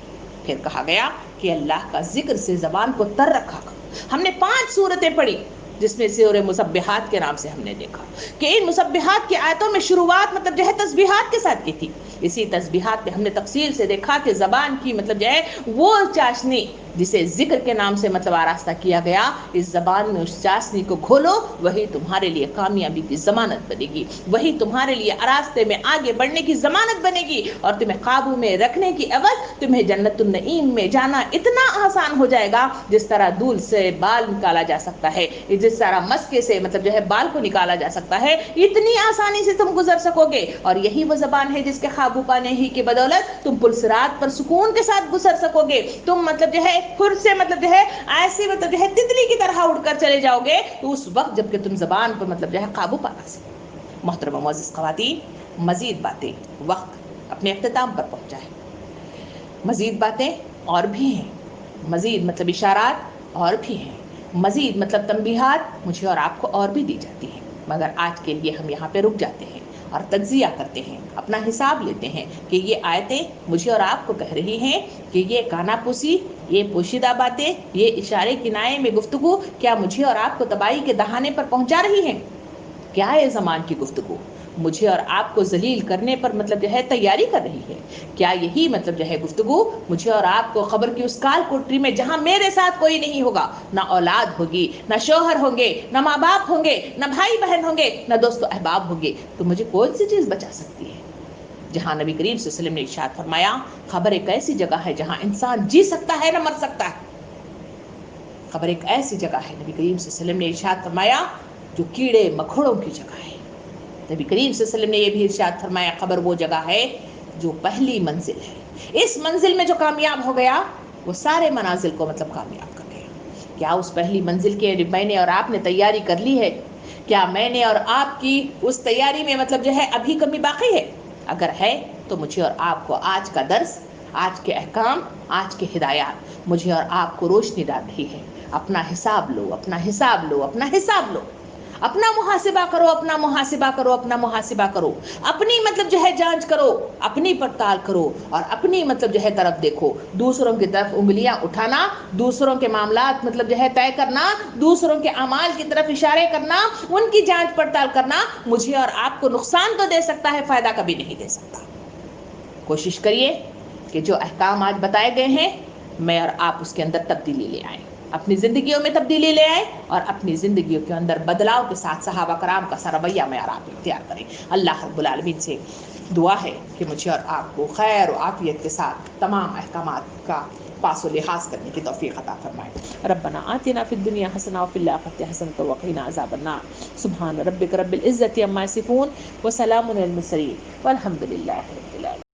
پھر کہا گیا کہ اللہ کا ذکر سے زبان کو تر رکھا کرو. ہم نے 5 سورتیں پڑھی جس میں سورہ مسبحات کے نام سے ہم نے دیکھا کہ ان مسبحات کی آیتوں میں شروعات مطلب جو ہے تسبیحات کے ساتھ کی تھی. اسی تسبیحات پہ ہم نے تفصیل سے دیکھا کہ زبان کی مطلب جو ہے وہ چاشنی جسے ذکر کے نام سے مطلب آراستہ کیا گیا، اس زبان میں اس چاشنی کو کھولو، وہی تمہارے لیے کامیابی کی ضمانت بنے گی، وہی تمہارے لیے راستے میں آگے بڑھنے کی ضمانت بنے گی، اور تمہیں قابو میں رکھنے کی عوض تمہیں جنت النعیم میں جانا اتنا آسان ہو جائے گا جس طرح دودھ سے بال نکالا جا سکتا ہے، جس طرح مسکے سے مطلب جو ہے بال کو نکالا جا سکتا ہے، اتنی آسانی سے تم گزر سکو گے. اور یہی وہ زبان ہے جس کے قابو پانے ہی کی بدولت تم پلسرات پر سکون کے ساتھ گزر سکو گے. تم مطلب جو ہے خود سے مطلب جو ہے ایسی مطلب جو ہے تتلی کی طرح اڑ کر چلے جاؤ گے تو اس وقت جب کہ تم زبان پر مطلب جو ہے قابو پانا سکو. محترم و معزز خواتین، مزید باتیں وقت اپنے اختتام پر پہنچا ہے. مزید باتیں اور بھی ہیں، مزید مطلب اشارات اور بھی ہیں، مزید مطلب تنبیہات مجھے اور آپ کو اور بھی دی جاتی ہیں، مگر آج کے لیے ہم یہاں پہ رک جاتے ہیں اور تجزیہ کرتے ہیں، اپنا حساب لیتے ہیں کہ یہ آیتیں مجھے اور آپ کو کہہ رہی ہیں کہ یہ کانا پوسی، یہ پوشیدہ باتیں، یہ اشارے کنائے میں گفتگو کیا مجھے اور آپ کو تباہی کے دہانے پر پہنچا رہی ہیں؟ کیا ہے زمان کی گفتگو مجھے اور آپ کو ذلیل کرنے پر مطلب جو ہے تیاری کر رہی ہے؟ کیا یہی مطلب جو ہے گفتگو مجھے اور آپ کو قبر کی اس کال کوٹری میں جہاں میرے ساتھ کوئی نہیں ہوگا، نہ اولاد ہوگی، نہ شوہر ہوں گے، نہ ماں باپ ہوں گے، نہ بھائی بہن ہوں گے، نہ دوست و احباب ہوں گے، تو مجھے کون سی چیز بچا سکتی ہے؟ جہاں نبی کریم صلی اللہ علیہ وسلم نے ارشاد فرمایا خبر ایک ایسی جگہ ہے جہاں انسان جی سکتا ہے نہ مر سکتا ہے. خبر ایک ایسی جگہ ہے، نبی کریم صلی اللہ علیہ وسلم نے ارشاد فرمایا جو کیڑے مکوڑوں کی جگہ ہے. نبی کریم صلی اللہ علیہ وسلم نے یہ بھی ارشاد فرمایا خبر وہ جگہ ہے جو پہلی منزل ہے، اس منزل میں جو کامیاب ہو گیا وہ سارے منازل کو مطلب کامیاب کر گیا. کیا اس پہلی منزل کے میں نے اور آپ نے تیاری کر لی ہے؟ کیا میں نے اور آپ کی اس تیاری میں مطلب جو ہے ابھی کمی باقی ہے؟ اگر ہے تو مجھے اور آپ کو آج کا درس، آج کے احکام، آج کے ہدایات مجھے اور آپ کو روشنی ڈال رہی ہے. اپنا حساب لو، اپنا حساب لو، اپنا حساب لو. اپنا محاسبہ کرو، اپنا محاسبہ کرو، اپنا محاسبہ کرو، اپنی مطلب جو ہے جانچ کرو، اپنی پڑتال کرو، اور اپنی مطلب جو ہے طرف دیکھو. دوسروں کی طرف انگلیاں اٹھانا، دوسروں کے معاملات مطلب جو ہے طے کرنا، دوسروں کے اعمال کی طرف اشارے کرنا، ان کی جانچ پڑتال کرنا مجھے اور آپ کو نقصان تو دے سکتا ہے، فائدہ کبھی نہیں دے سکتا. کوشش کریے کہ جو احکام آج بتائے گئے ہیں میں اور آپ اس کے اندر تبدیلی لے آئیں، اپنی زندگیوں میں تبدیلی لے آئیں، اور اپنی زندگیوں کے اندر بدلاؤ کے ساتھ صحابہ کرام کا سا رویہ میں اور آپ اختیار کریں. اللہ رب العالمین سے دعا ہے کہ مجھے اور آپ کو خیر و عافیت کے ساتھ تمام احکامات کا پاس و لحاظ کرنے کی توفیق عطا فرمائے. ربنا آتنا فی الدنیا حسنہ وفی الآخرۃ حسنۃ وقنا عذاب النار. سبحان ربک رب العزۃ عما یصفون وسلام علی المرسلین والحمد للہ.